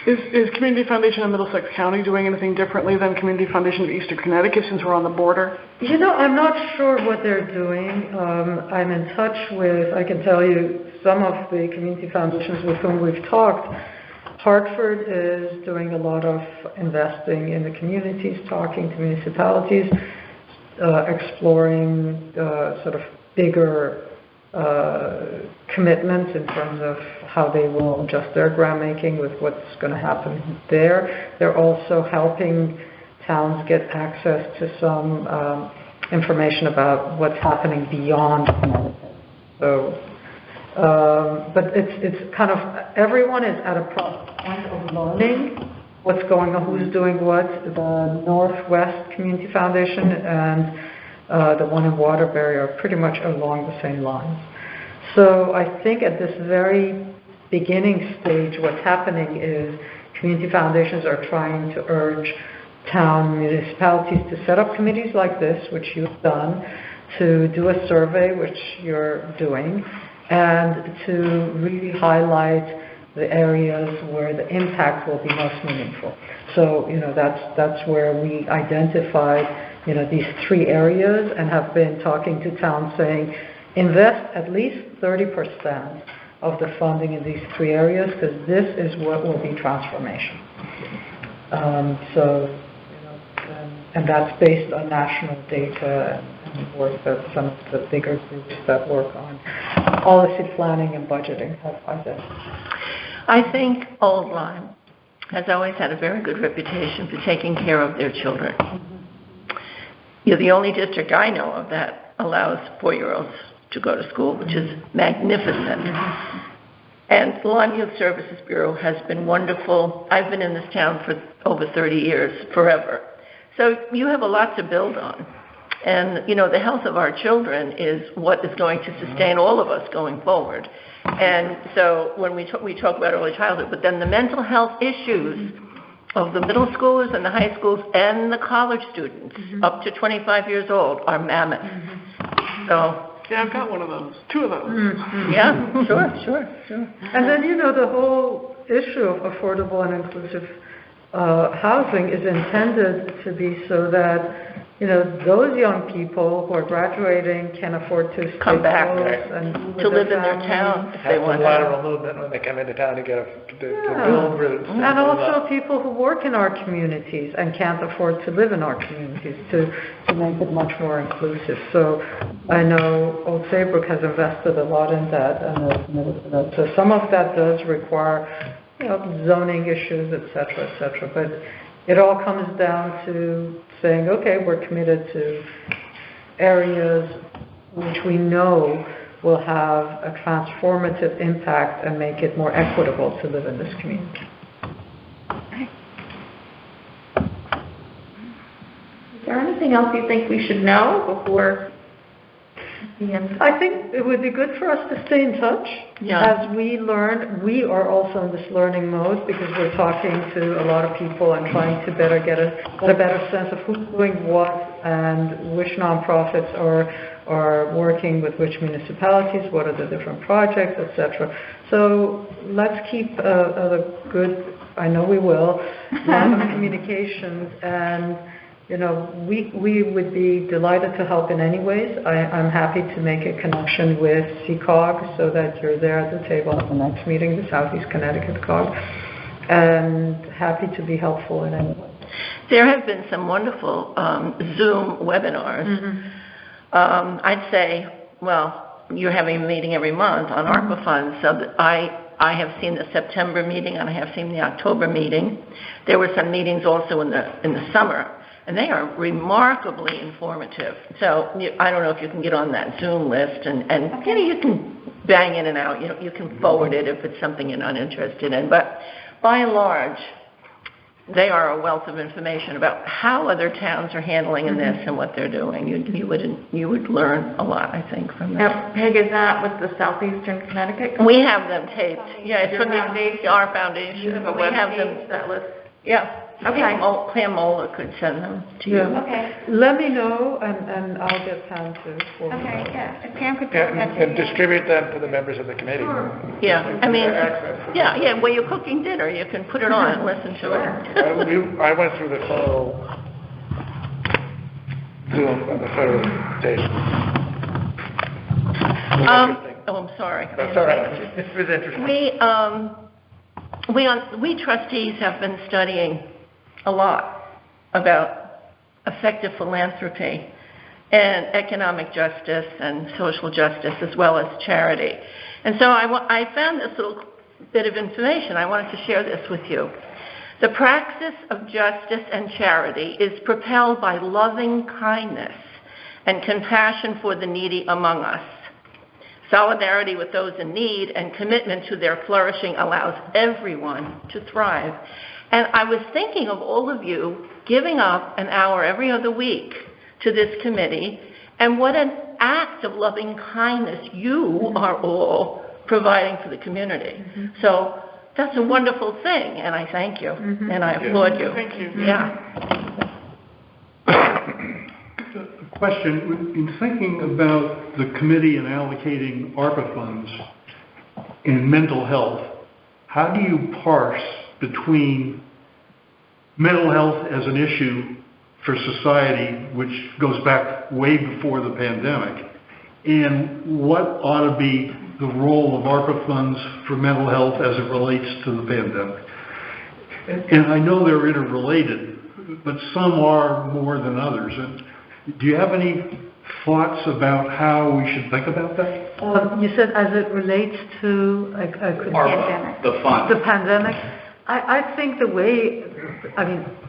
H: Is Community Foundation of Middlesex County doing anything differently than Community Foundation of Eastern Connecticut since we're on the border?
A: You know, I'm not sure what they're doing. I'm in touch with, I can tell you, some of the community foundations with whom we've talked. Hartford is doing a lot of investing in the communities, talking to municipalities, exploring sort of bigger commitments in terms of how they will adjust their grant making with what's going to happen there. They're also helping towns get access to some information about what's happening beyond Connecticut. So, but it's kind of, everyone is at a point of learning what's going on, who's doing what. The Northwest Community Foundation and the one in Waterbury are pretty much along the same lines. So I think at this very beginning stage, what's happening is community foundations are trying to urge town municipalities to set up committees like this, which you've done, to do a survey, which you're doing, and to really highlight the areas where the impact will be most meaningful. So, you know, that's where we identified, you know, these 3 areas and have been talking to towns saying, invest at least 30% of the funding in these 3 areas, because this is what will be transformation. So, you know, and that's based on national data and work that some of the bigger groups that work on policy planning and budgeting have identified.
I: I think Old Lyme has always had a very good reputation for taking care of their children. You're the only district I know of that allows 4-year-olds to go to school, which is magnificent. And the Lyme Youth Services Bureau has been wonderful. I've been in this town for over 30 years, forever. So you have a lot to build on. And, you know, the health of our children is what is going to sustain all of us going forward. And so when we talk about early childhood, but then the mental health issues of the middle schoolers and the high schools and the college students up to 25 years old are mammoth. So
H: yeah, I've got one of those, 2 of those.
I: Yeah, sure.
A: And then, you know, the whole issue of affordable and inclusive housing is intended to be so that, you know, those young people who are graduating can afford to
I: come back
A: and
I: to live in their town if they want.
D: Lateral movement when they come into town to build roots.
A: And also people who work in our communities and can't afford to live in our communities to make it much more inclusive. So I know Old Saybrook has invested a lot in that and is committed to that. So some of that does require, you know, zoning issues, et cetera, but it all comes down to saying, okay, we're committed to areas which we know will have a transformative impact and make it more equitable to live in this community.
C: Is there anything else you think we should know before
A: I think it would be good for us to stay in touch.
I: Yeah.
A: As we learn, we are also in this learning mode because we're talking to a lot of people and trying to get a better sense of who's doing what and which nonprofits are working with which municipalities, what are the different projects, etc. So let's keep a good, I know we will, line of communications, and we would be delighted to help in any ways. I'm happy to make a connection with CCOG so that you're there at the table at the next meeting, the Southeast Connecticut COG, and happy to be helpful in any way.
I: There have been some wonderful Zoom webinars.
A: Mm-hmm.
I: I'd say, well, you're having a meeting every month on ARPA funds, so I have seen the September meeting and I have seen the October meeting. There were some meetings also in the summer, and they are remarkably informative. So I don't know if you can get on that Zoom list, and you can bang in and out. You can forward it if it's something you're not interested in. But by and large, they are a wealth of information about how other towns are handling this and what they're doing. You would learn a lot, I think, from that.
C: Now, Peg, is that with the Southeastern Connecticut?
I: We have them taped. Yeah, it's from our foundation.
C: You have a
I: We
C: web
I: have
C: page
I: them.
C: that lists.
I: Yeah.
C: Okay.
I: Pam Mola could send them to you.
A: Yeah.
E: Okay,
A: Let me know, and I'll get Pam to forward.
E: okay, yeah, if Pam could put
D: Yeah,
E: that
D: and distribute them to the members of the committee.
I: Yeah, I mean,
D: Access.
I: yeah, when you're cooking dinner, you can put it on and listen to it.
D: I went through the full Zoom on the federal station.
I: I'm sorry.
D: That's all right. It was interesting.
I: We trustees have been studying a lot about effective philanthropy and economic justice and social justice as well as charity. And so I found this little bit of information. I wanted to share this with you. The practice of justice and charity is propelled by loving kindness and compassion for the needy among us. Solidarity with those in need and commitment to their flourishing allows everyone to thrive. And I was thinking of all of you giving up an hour every other week to this committee, and what an act of loving kindness you are all providing for the community. So that's a wonderful thing, and I thank you, and I applaud you.
H: Thank you.
I: Yeah.
K: Question, in thinking about the committee and allocating ARPA funds in mental health, how do you parse between mental health as an issue for society, which goes back way before the pandemic, and what ought to be the role of ARPA funds for mental health as it relates to the pandemic? And I know they're interrelated, but some are more than others. And do you have any thoughts about how we should think about that?
A: You said as it relates to the pandemic. I think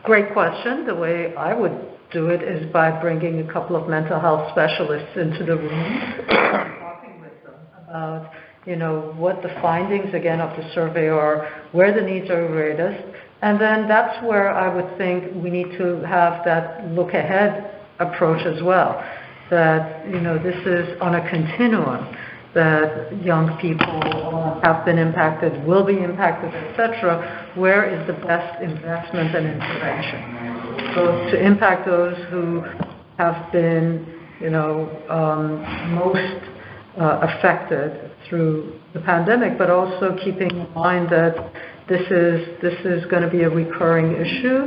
A: great question. The way I would do it is by bringing a couple of mental health specialists into the room and talking with them about, what the findings, again, of the survey are, where the needs are greatest. And then that's where I would think we need to have that look ahead approach as well, that this is on a continuum, that young people have been impacted, will be impacted, etc. Where is the best investment and intervention? So to impact those who have been most affected through the pandemic, but also keeping in mind that this is going to be a recurring issue.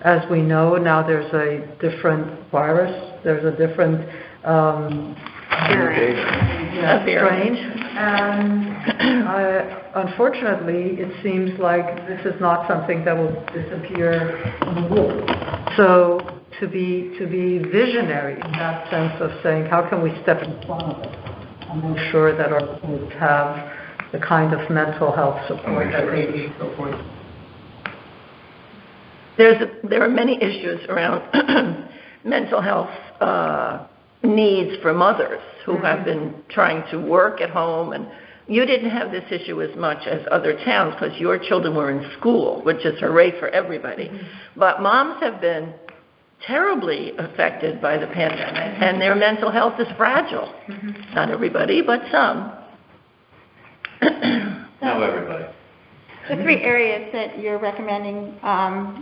A: As we know, now there's a different virus, there's a different strain, and unfortunately, it seems like this is not something that will disappear in a week. So to be visionary in that sense of saying, how can we step in front of it and make sure that our kids have the kind of mental health support that they need.
I: There are many issues around mental health needs for mothers who have been trying to work at home, and you didn't have this issue as much as other towns because your children were in school, which is hooray for everybody. But moms have been terribly affected by the pandemic, and their mental health is fragile. Not everybody, but some.
G: Not everybody.
E: The 3 areas that you're recommending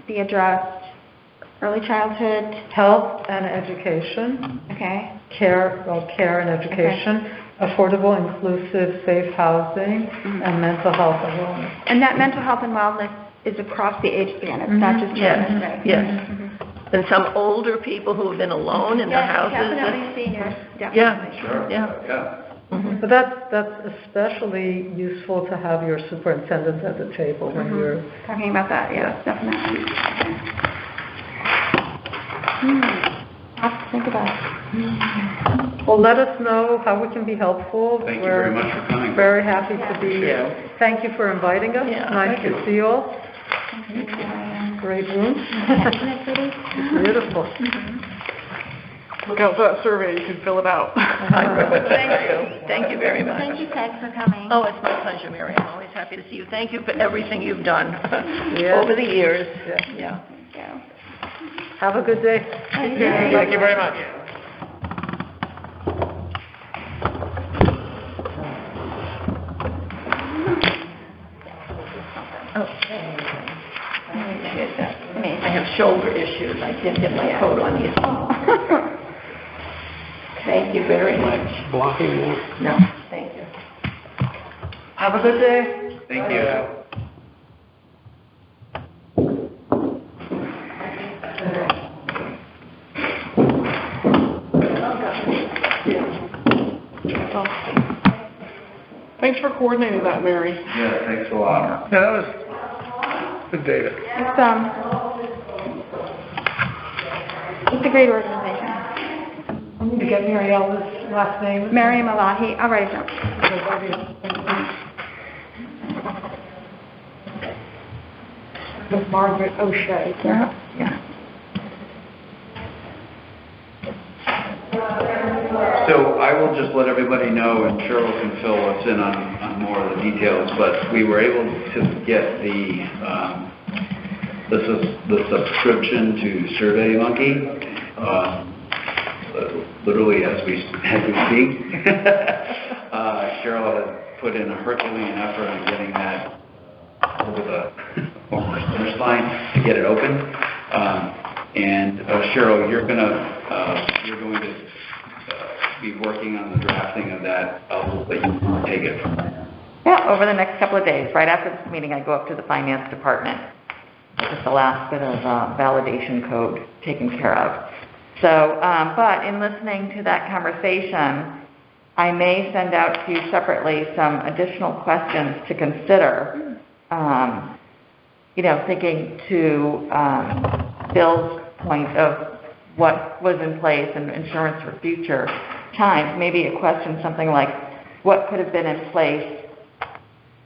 E: be addressed: early childhood,
A: Health and education,
E: okay,
A: care and education, affordable, inclusive, safe housing, and mental health and wellness.
E: and that mental health and wellness is across the age span. It's not just children, right?
I: Yes. And some older people who have been alone in their houses.
E: Definitely seniors. Definitely.
I: Yeah.
G: Sure.
I: Yeah.
A: But that's especially useful to have your superintendent at the table when you're...
E: Talking about that, yes, definitely. I'll have to think about it.
A: Well, let us know how we can be helpful.
G: Thank you very much for coming.
A: Very happy to be here. Thank you for inviting us.
I: Yeah,
A: Nice to see you all. Great room. It's beautiful.
H: Look out for that survey, you can fill it out.
I: Thank you. Thank you very much.
E: Thank you, Peg, for coming.
I: Oh, it's my pleasure, Mary. I'm always happy to see you. Thank you for everything you've done
A: Yeah.
I: over the years.
A: Yeah.
I: Yeah.
A: Have a good day.
D: Thank you very much.
I: I have shoulder issues. I didn't get my coat on yet. Thank you very much.
B: Blocking that?
I: No, thank you.
A: Have a good day.
G: Thank you.
H: Thanks for coordinating that, Mary.
G: Yeah, thanks a lot.
D: Yeah, that was good data.
E: It's a great organization.
A: I need to get Mariella's last name.
E: Mary Malahi, I'll write it down.
A: With Margaret O'Shea.
E: Yeah.
G: So I will just let everybody know, and Cheryl can fill us in on more of the details, but we were able to get the subscription to SurveyMonkey, literally as we speak. Cheryl has put in a Herculean effort on getting that over the finish line to get it open. And Cheryl, you're going to be working on the drafting of that. I'll let you take it from there.
C: Yeah, over the next couple of days. Right after this meeting, I go up to the finance department. Just the last bit of validation code taken care of. So, but in listening to that conversation, I may send out to you separately some additional questions to consider. Thinking to Bill's point of what was in place and insurance for future times, maybe a question something like, what could have been in place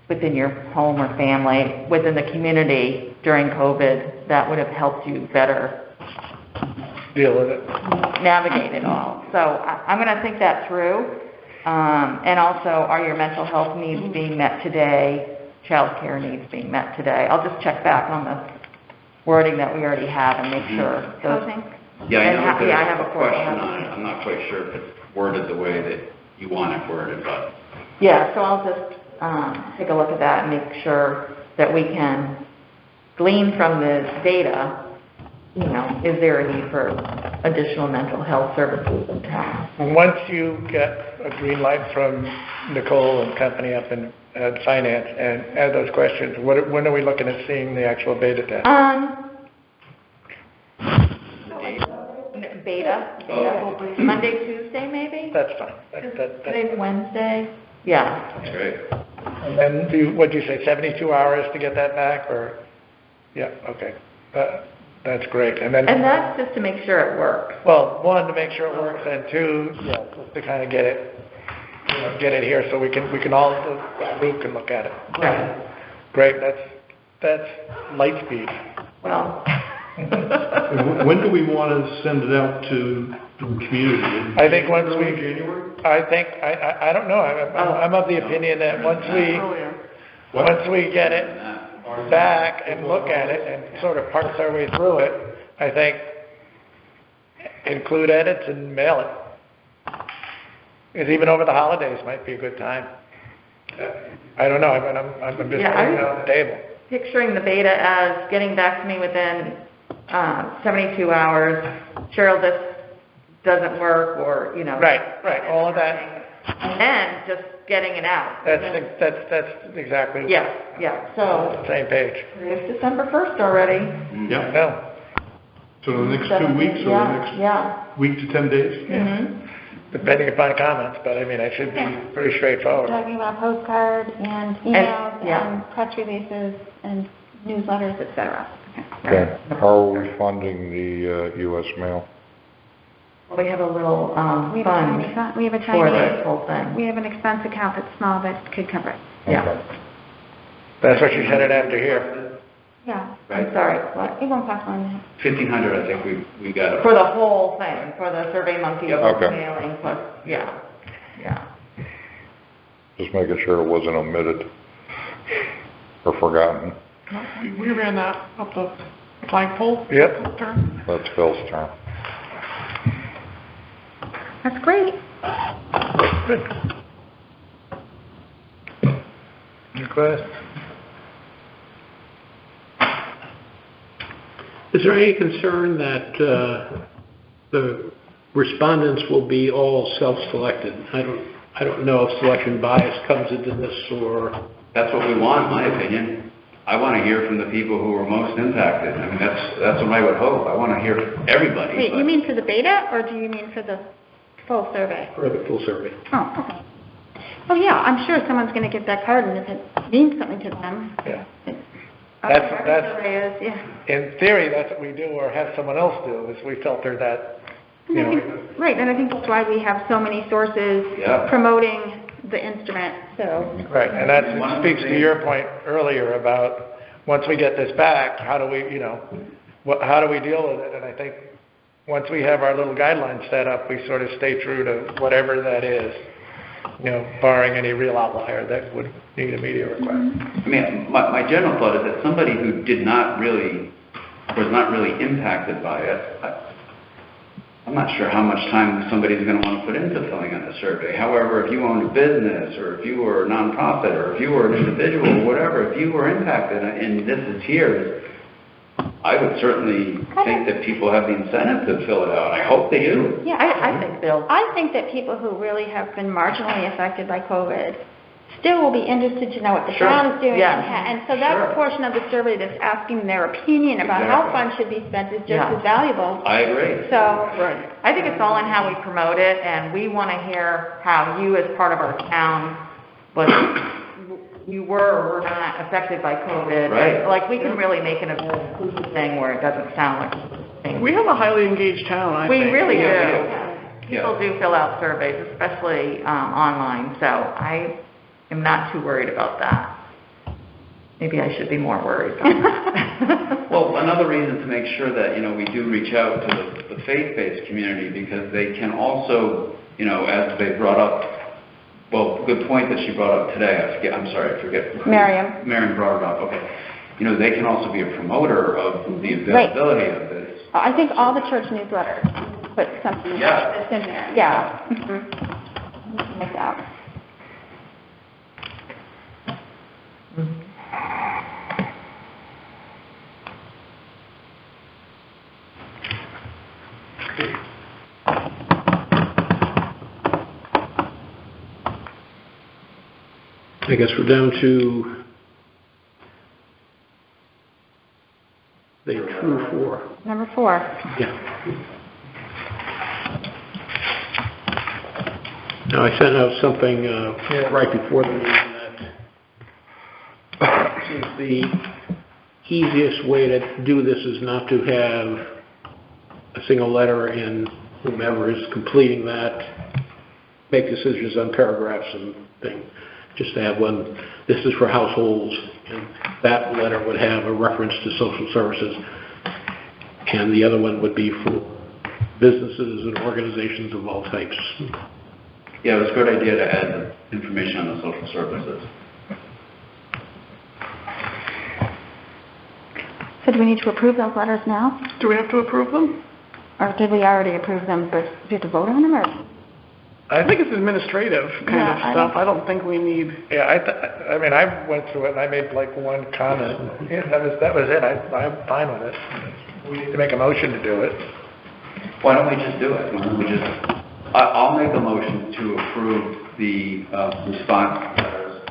C: within your home or family, within the community during COVID that would have helped you better
D: Deal with it.
C: navigate it all. So I'm going to think that through. And also, are your mental health needs being met today? Child care needs being met today? I'll just check back on the wording that we already have and make sure.
E: Housing.
G: Yeah, I know there's
C: I have
G: a
C: a
G: question on it. I'm not quite sure if it's worded the way that you want it worded, but...
C: Yeah, so I'll just take a look at that and make sure that we can glean from the data, is there a need for additional mental health services in town?
D: Once you get a green light from Nicole and company up in finance and add those questions, when are we looking at seeing the actual beta test?
C: Beta. Monday, Tuesday, maybe?
D: That's fine.
C: Today's Wednesday? Yeah.
G: That's great.
D: And then, what'd you say, 72 hours to get that back, or? Yeah, okay. That's great. And
C: that's just to make sure it works.
D: Well, one, to make sure it works, and two, just to kind of get it here so we can all, the group can look at it.
C: Right.
D: Great, that's light speed.
C: Well.
K: When do we want to send it out to the community?
D: I think once
K: Early January?
D: I don't know. I'm of the opinion that once we get it back and look at it and sort of parse our way through it, I think include edits and mail it. Because even over the holidays might be a good time. I don't know, I mean, I'm just putting it on the table.
C: Picturing the beta as getting back to me within 72 hours, Cheryl, this doesn't work, or, you know.
D: Right, all of that.
C: And then just getting it out.
D: That's exactly.
C: Yeah, so.
D: Same page.
C: It's December 1st already.
G: Yep.
D: No.
K: So the next 2 weeks or the next week to 10 days?
C: Mm-hmm.
D: Depending upon comments, but I mean, it should be pretty straightforward.
E: Talking about postcard and emails and press releases and newsletters, et cetera.
J: Okay. How are we funding the US mail?
C: We have a little
E: We have
C: fund
E: a tiny, we have a
C: for
E: tiny,
C: this whole thing.
E: we have an expense account that's small that could cover it.
C: Yeah.
J: Okay.
D: That's what you said it after here.
E: Yeah.
C: I'm sorry, what?
E: It won't cost more than that.
G: 1,500, I think we got it.
C: For the whole thing, for the Survey Monkey
J: Okay.
C: mailing plus, yeah.
J: Just making sure it wasn't omitted or forgotten.
H: We ran that up the flagpole.
D: Yep.
H: Turn.
J: That's Phil's turn.
E: That's great.
D: Good. Any questions?
B: Is there any concern that the respondents will be all self-selected? I don't know if selection bias comes into this, or...
G: That's what we want, in my opinion. I want to hear from the people who are most impacted. I mean, that's what I would hope. I want to hear from everybody.
E: Wait,
G: but-
E: you mean for the beta, or do you mean for the full survey?
B: For the full survey.
E: Oh, okay. Oh, yeah, I'm sure someone's gonna get that card, and if it means something to them.
D: Yeah.
E: Every
D: That's-
E: survey is, yeah.
D: In theory, that's what we do, or have someone else do, is we filter that,
E: And
D: you
E: I
D: know.
E: think- Right, and I think that's why we have so many sources
G: Yeah.
E: promoting the instrument, so.
D: Right, and that speaks to your point earlier about, once we get this back, how do we, you know, how do we deal with it? And I think, once we have our little guidelines set up, we sort of stay true to whatever that is, you know, barring any real outlier that would need immediate request.
G: I mean, my general thought is that somebody who was not really impacted by it, I'm not sure how much time somebody's going to want to put into filling out a survey. However, if you owned a business, or if you were a nonprofit, or if you were an individual, or whatever, if you were impacted, and this is here, I would certainly think that people have the incentive to fill it out. I hope they do.
E: Yeah,
C: I think they'll,
E: I think that people who really have been marginally affected by COVID still will be interested to know what the
G: Sure.
E: town is doing.
C: Yeah.
E: And so that
G: Sure.
E: portion of the survey that's asking their opinion about how
G: Exactly.
E: funds should be spent is just
C: Yeah.
E: as valuable.
G: I agree.
E: So,
H: Right.
C: I think it's all in how we promote it, and we want to hear how you, as part of our town, you were or were not affected by COVID.
G: Right.
C: Like, we can really make it a very inclusive thing where it doesn't sound like a thing.
H: We have a highly engaged town, I think.
C: We really do.
G: Yeah.
C: People do fill out surveys, especially online, so I am not too worried about that. Maybe I should be more worried about that.
G: Well, another reason to make sure that, you know, we do reach out to the faith-based community, because they can also, you know, as they brought up, well, good point that she brought up today, I forget. Miriam brought it up, okay. You know, they can also be a promoter of the availability of this.
E: I think all the church newsletters put something
G: Yeah.
E: like this in there. Yeah. Mm-hmm. Like that.
B: I guess we're down to the true four.
E: Number 4.
B: Yeah. Now, I sent out something right before the meeting that seems the easiest way to do this is not to have a single letter and whomever is completing that make decisions on paragraphs and things. Just to have one, this is for households, and that letter would have a reference to social services, and the other one would be for businesses and organizations of all types.
G: Yeah, it was a good idea to add the information on the social services.
E: So do we need to approve those letters now?
H: Do we have to approve them?
E: Or did we already approve them, but do you have to vote on them, or?
H: I think it's administrative kind
E: Yeah,
H: of stuff. I don't think we need,
D: Yeah, I mean, I went through it and I made like one comment. Yeah, that was it. I'm fine with it. We need to make a motion to do it.
G: Why don't we just do it? Why don't we just, I'll make a motion to approve the response letters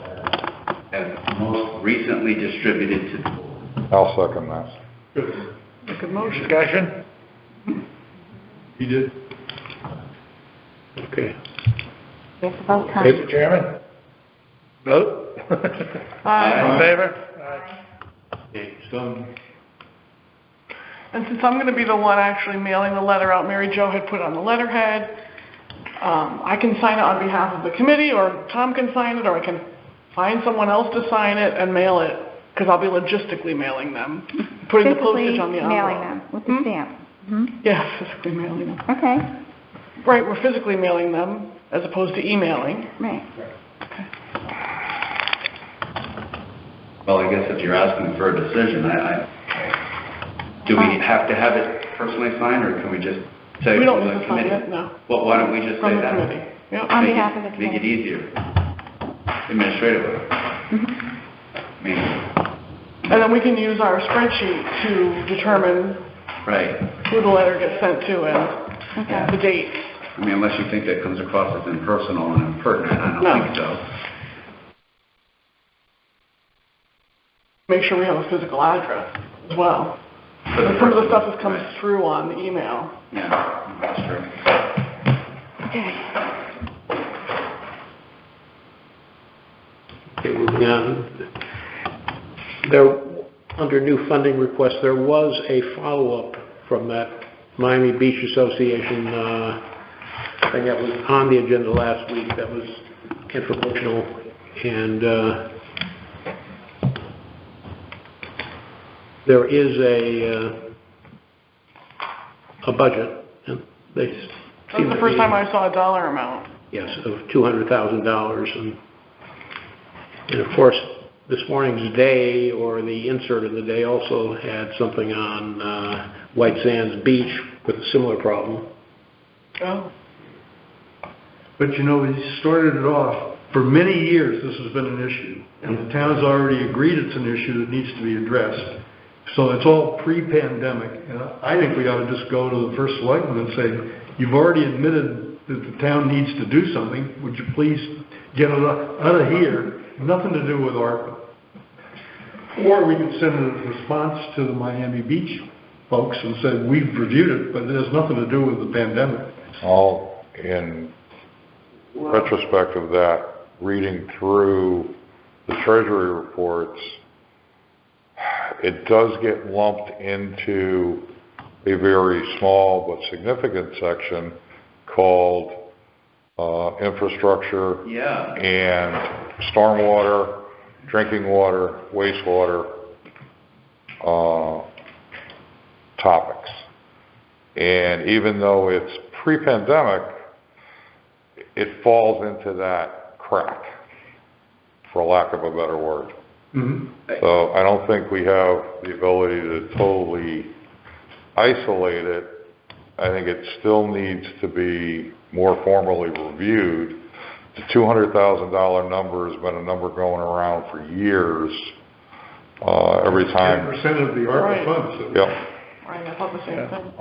G: as most recently distributed to the board.
J: I'll second that.
H: make a motion.
D: Discussion?
K: He did.
B: Okay.
E: We have to vote on.
D: Mr. Chairman? Vote?
H: Aye.
D: In favor? Aye.
B: Okay, so,
H: And since I'm gonna be the one actually mailing the letter out, Mary Jo had put it on the letterhead. I can sign it on behalf of the committee, or Tom can sign it, or I can find someone else to sign it and mail it, because I'll be logistically mailing them, putting the postage on the envelope.
E: Physically mailing them with the stamp. Mm-hmm.
H: Yeah, physically mailing them.
E: Okay,
H: Right, we're physically mailing them as opposed to emailing.
E: right.
G: Well, I guess if you're asking for a decision, do we have to have it personally signed, or can we just say
H: We don't
G: from
H: need
G: the
H: to sign
G: committee?
H: it, no,
G: Well, why don't we just say
H: from the
G: that?
H: committee. Yep.
E: On
G: Make
E: behalf of the
G: Make it
E: committee.
G: easier, administratively.
E: Mhm.
G: I mean,
H: And then we can use our spreadsheet to determine
G: right.
H: who the letter gets sent to and
E: Okay.
H: the dates.
G: I mean, unless you think that comes across as impersonal and impertinent, I don't
H: No.
G: think so.
H: Make sure we have a physical address as well.
G: For the
H: And some of the
G: person,
H: stuff that comes
G: right.
H: through on the email.
G: Yeah, that's true.
E: Okay.
B: okay, moving on. There, under new funding requests, there was a follow-up from that Miami Beach Association thing that was on the agenda last week that was informational, and there is a budget, and they
H: That's
B: seem
H: the
B: to
H: first
B: be-
H: time I saw a dollar amount.
B: Yes, of $200,000, and of course, this morning's day, or the insert of the day, also had something on White Sands Beach with a similar problem.
H: Oh.
K: But you know, he started it off, for many years, this has been an issue. And the town's already agreed it's an issue that needs to be addressed. So it's all pre-pandemic. And I think we ought to just go to the first selectman and say, you've already admitted that the town needs to do something. Would you please get it out of here? Nothing to do with ARPA. Or we can send a response to the Miami Beach folks and say, we've reviewed it, but it has nothing to do with the pandemic.
J: All in retrospect of that, reading through the Treasury reports, it does get lumped into a very small but significant section called infrastructure
G: Yeah.
J: and stormwater, drinking water, wastewater topics. And even though it's pre-pandemic, it falls into that crack, for lack of a better word.
K: Mm-hmm.
J: So I don't think we have the ability to totally isolate it. I think it still needs to be more formally reviewed. The $200,000 number has been a number going around for years. Every time.
K: 10% of the ARPA
H: Right.
K: funds.
J: Yep.
H: Right, I thought the same thing.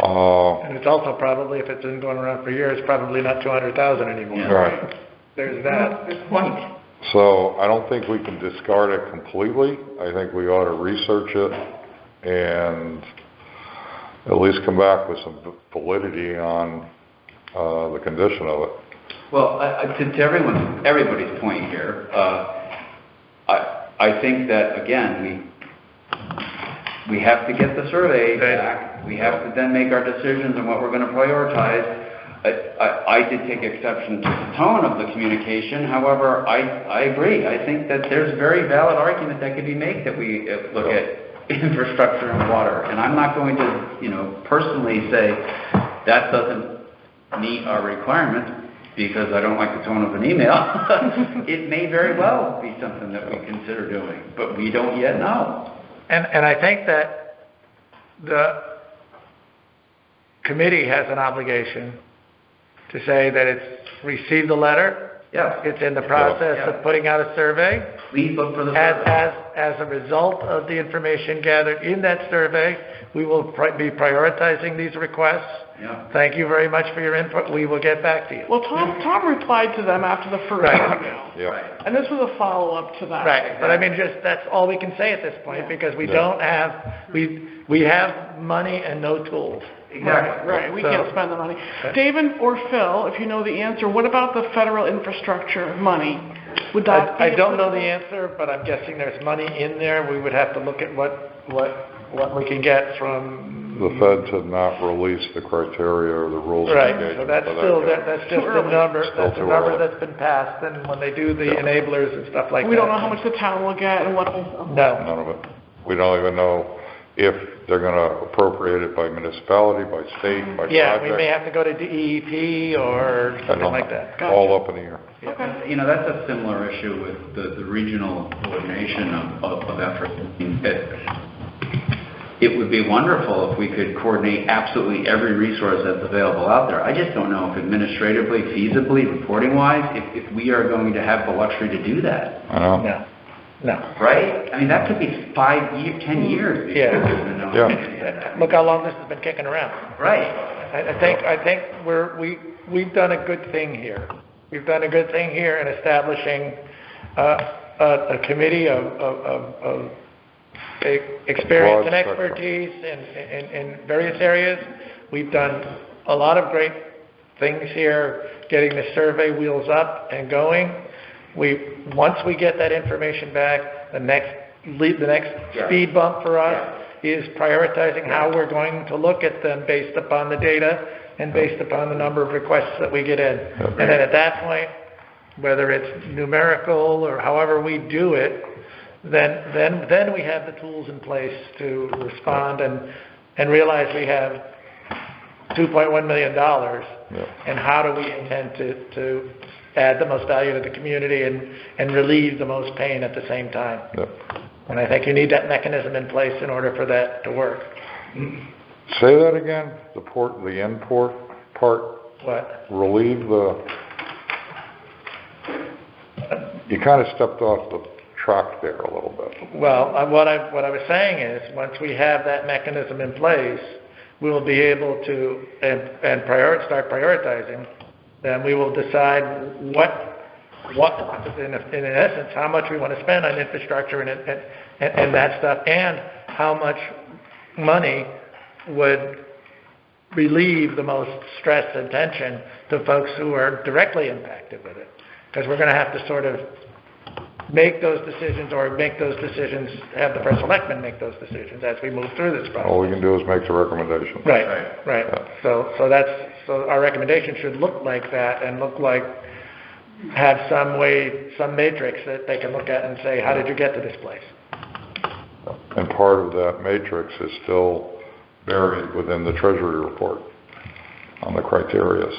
D: And it's also probably, if it's been going around for years, probably not 200,000 anymore.
G: Yeah.
J: Right.
D: There's that.
I: Good point.
J: So I don't think we can discard it completely. I think we ought to research it and at least come back with some validity on the condition of it.
G: Well, to everybody's point here, I think that, again, we have to get the survey back. We have to then make our decisions on what we're going to prioritize. I did take exception to the tone of the communication. However, I agree. I think that there's a very valid argument that could be made that we look at infrastructure and water. And I'm not going to, personally say that doesn't meet our requirements because I don't like the tone of an email. It may very well be something that we consider doing, but we don't yet know.
D: And I think that the committee has an obligation to say that it's received the letter.
G: Yeah.
D: It's in the process of putting out a survey.
G: Please look for the survey.
D: As a result of the information gathered in that survey, we will be prioritizing these requests.
G: Yeah.
D: Thank you very much for your input. We will get back to you.
H: Well, Tom replied to them after the first email.
J: Yeah.
H: And this was a follow-up to that.
D: Right, but I mean, that's all we can say at this point, because we don't have, we have money and no tools.
G: Exactly.
H: Right, we can't spend the money. David or Phil, if you know the answer, what about the federal infrastructure money? Would that be
D: I don't know the answer, but I'm guessing there's money in there. We would have to look at what we can get from.
J: The feds have not released the criteria or the rules of
D: Right,
J: engagement.
D: so that's
J: for that
D: still,
J: yet.
D: that's just the number,
J: Still
D: that's the
J: too
D: number
J: early.
D: that's been passed, and when they do the enablers and stuff like that.
H: We don't know how much the town will get and what they...
D: No.
J: None of it. We don't even know if they're gonna appropriate it by municipality, by state, by project.
D: Yeah, we may have to go to DEP or
J: I
D: something
J: don't
D: like
J: know.
D: that.
J: All up in the air.
H: Okay.
G: You know, that's a similar issue with the regional coordination of efforts. I mean, it would be wonderful if we could coordinate absolutely every resource that's available out there. I just don't know if administratively, feasibly, reporting-wise, if we are going to have the luxury to do that.
J: I know.
D: No.
G: Right? I mean, that could be 5 years, 10 years. before
D: Yeah.
G: we even know.
J: Yeah.
D: Look how long this has been kicking around.
G: Right.
D: I think we've done a good thing here. We've done a good thing here in establishing a committee of experience and
J: Broad spectrum.
D: expertise in various areas. We've done a lot of great things here, getting the survey wheels up and going. Once we get that information back, the next speed bump for us is prioritizing how we're going to look at them based upon the data and based upon the number of requests that we get in. And then at that point, whether it's numerical or however we do it, then we have the tools in place to respond and realize we have $2.1 million, and how do we intend to add the most value to the community and relieve the most pain at the same time. And I think you need that mechanism in place in order for that to work.
J: Say that again, the end part?
D: What?
J: Relieve you kind of stepped off the track there a little bit.
D: Well, what I was saying is, once we have that mechanism in place, we will be able to start prioritizing. Then we will decide what in essence, how much we want to spend on infrastructure and that stuff, and how much money would relieve the most stress and tension to folks who are directly impacted with it. Because we're going to have to sort of make those decisions, or have the first selectman make those decisions as we move through this process.
J: All we can do is make the recommendation.
D: Right. So our recommendation should look like that, and have some matrix that they can look at and say, how did you get to this place?
J: And part of that matrix is still buried within the Treasury report on the criterias.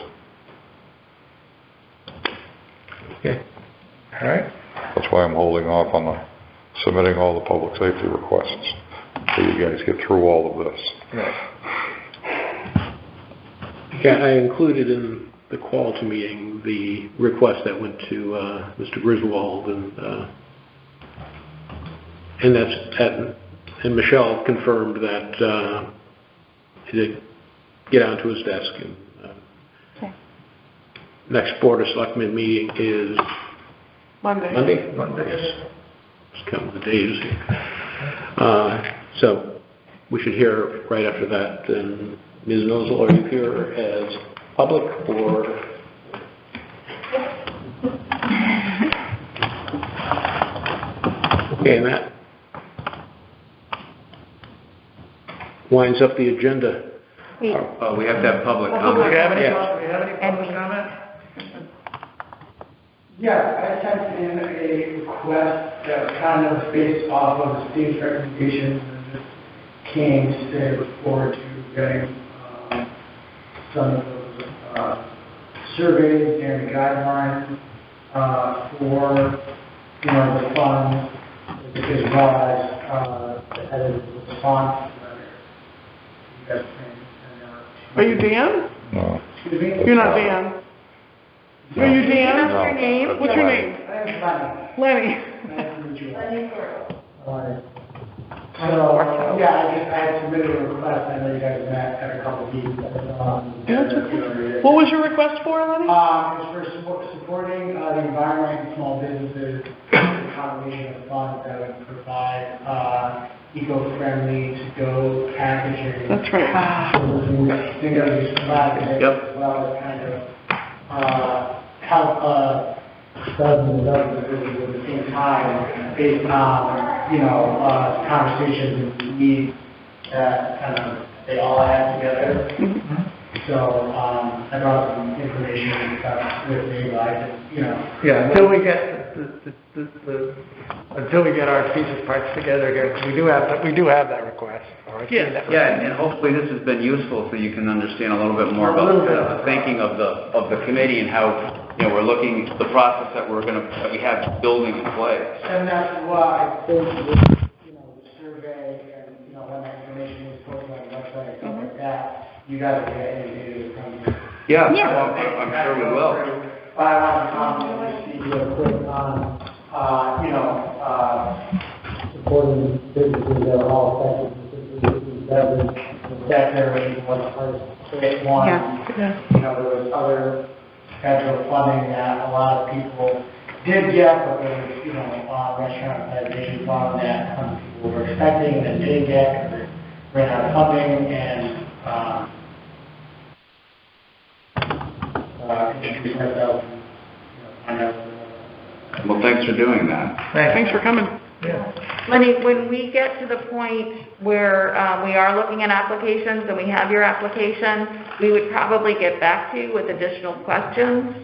D: Okay. All right.
J: That's why I'm holding off on submitting all the public safety requests, so you guys get through all of this.
D: Right.
B: Yeah, I included in the call to meeting the request that went to Mr. Griswold, and Michelle confirmed that he did get onto his desk. And next Board of Selectmen meeting is
H: Monday.
B: Monday, yes. Just counting the days here. So we should hear right after that. And Ms. Nozel, are you here as public or? Okay, and that winds up the agenda.
G: We have to have public
D: Do
G: comment.
D: you have any public comment?
L: Yeah, I sent in a request that was kind of based off of the state's recommendations, and just came to say I look forward to getting some of those surveys and guidelines for, the funds, as well as the edited response letter you guys can send out to
H: Are you Dan?
J: No.
L: Excuse me?
H: You're not Dan. Are you Dan?
J: No.
C: your name?
H: What's your name?
L: My name's Lenny.
H: Lenny.
L: Nice to meet you. So, yeah, I had submitted a request, I know you guys met at a couple of meetings.
H: What was your request for, Lenny?
L: It's for supporting the environment and small businesses, the combination of funds that would provide eco-friendly to-go packaging.
H: That's right.
L: Single-use plastics, as well as kind of help dozens and dozens of businesses at the same time based on, conversations and needs that kind of they all add together. So, I brought some information and stuff with me, but I just,
D: Yeah, until we get until we get our pieces parts together here, 'cause we do have that request. Or
H: Yeah.
G: And hopefully this has been useful so you can understand a little bit more about the thinking of the committee and how, we're looking, the process that we have building in place.
L: and that's why I think the survey and, when that information is posted on the website and stuff like that, you guys will get any data from me.
G: Yeah, I'm sure we will.
L: But I want to comment and just real quick on, supporting businesses that are all affected, specifically beverage, the sector, and what parts of one.
H: Yeah.
L: There was other federal funding that a lot of people did get, but there was, restaurant revitalization fund that some people were expecting and didn't get because they ran out of funding and, introduce myself, find out.
G: Well, thanks for doing that.
H: Thanks for coming.
D: Yeah.
C: Lenny, when we get to the point where we are looking at applications and we have your application, we would probably get back to you with additional questions.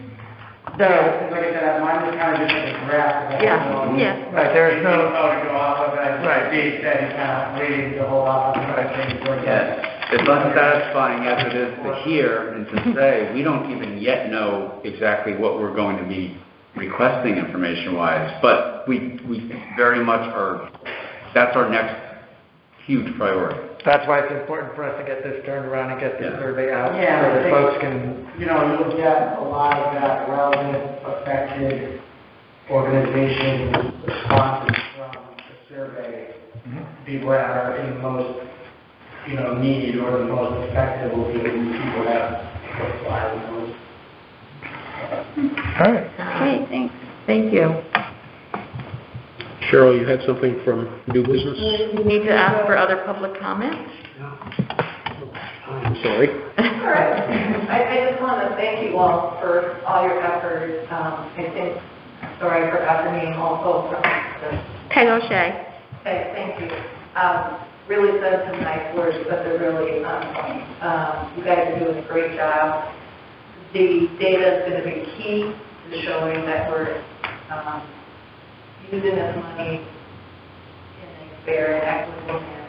C: So,
L: Yeah, like I said, mine was kind of just like a draft.
C: yeah.
D: Right, there's no,
L: To go off of, and
D: Right.
L: Dave said he's kind of waiting to hold off on the things.
G: Yes, it's unsatisfying as it is to hear and to say, we don't even yet know exactly what we're going to be requesting information-wise, but we very much that's our next huge priority.
D: that's why it's important for us to get this turned around and get this
G: Yeah.
D: survey out, so
L: Yeah,
D: that folks can,
L: you'll get a lot of that relevant, affected organization responses from the survey. People that are in the most, need or the most effective will be the people that apply the most.
D: all right.
E: Okay, thanks.
C: Thank you.
B: Cheryl, you had something from new business?
C: You need to ask for other public comment.
B: I'm sorry.
A: All right. I just want to thank you all for all your efforts. I think, sorry, I forgot the name also from the
E: Peg O'Shea.
A: Okay, thank you. Really said some nice words, but they're really on point. You guys are doing a great job. The data is going to be key to showing that we're using this money in a fair and equitable manner,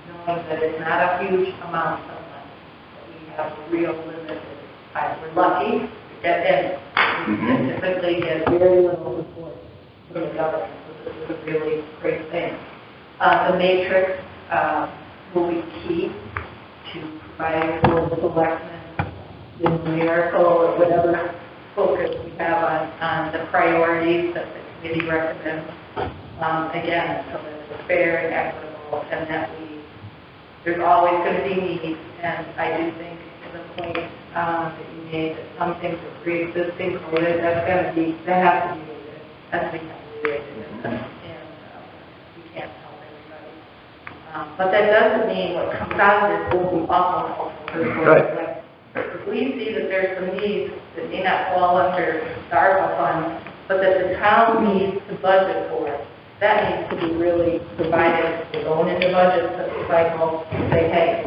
A: knowing that it's not a huge amount of money, that we have a real limited time. We're lucky to get in. We typically get very little support from the government, so this is a really great thing. The matrix will be key to providing for the selectmen in numerical or whatever focus we have on the priorities that the committee recommends. Again, so that it's fair and equitable and that there's always going to be needs. And I do think to the point that you made that some things are pre-existing coded, that has to be needed. Has to be calculated. And we can't help everybody. But that doesn't mean what comes out of this will be awful helpful for the board.
D: Right.
A: If we see that there's some needs that may not fall under the ARPA funds, but that the town needs to budget for, that needs to be really provided. We're going into budget cycle to say, hey,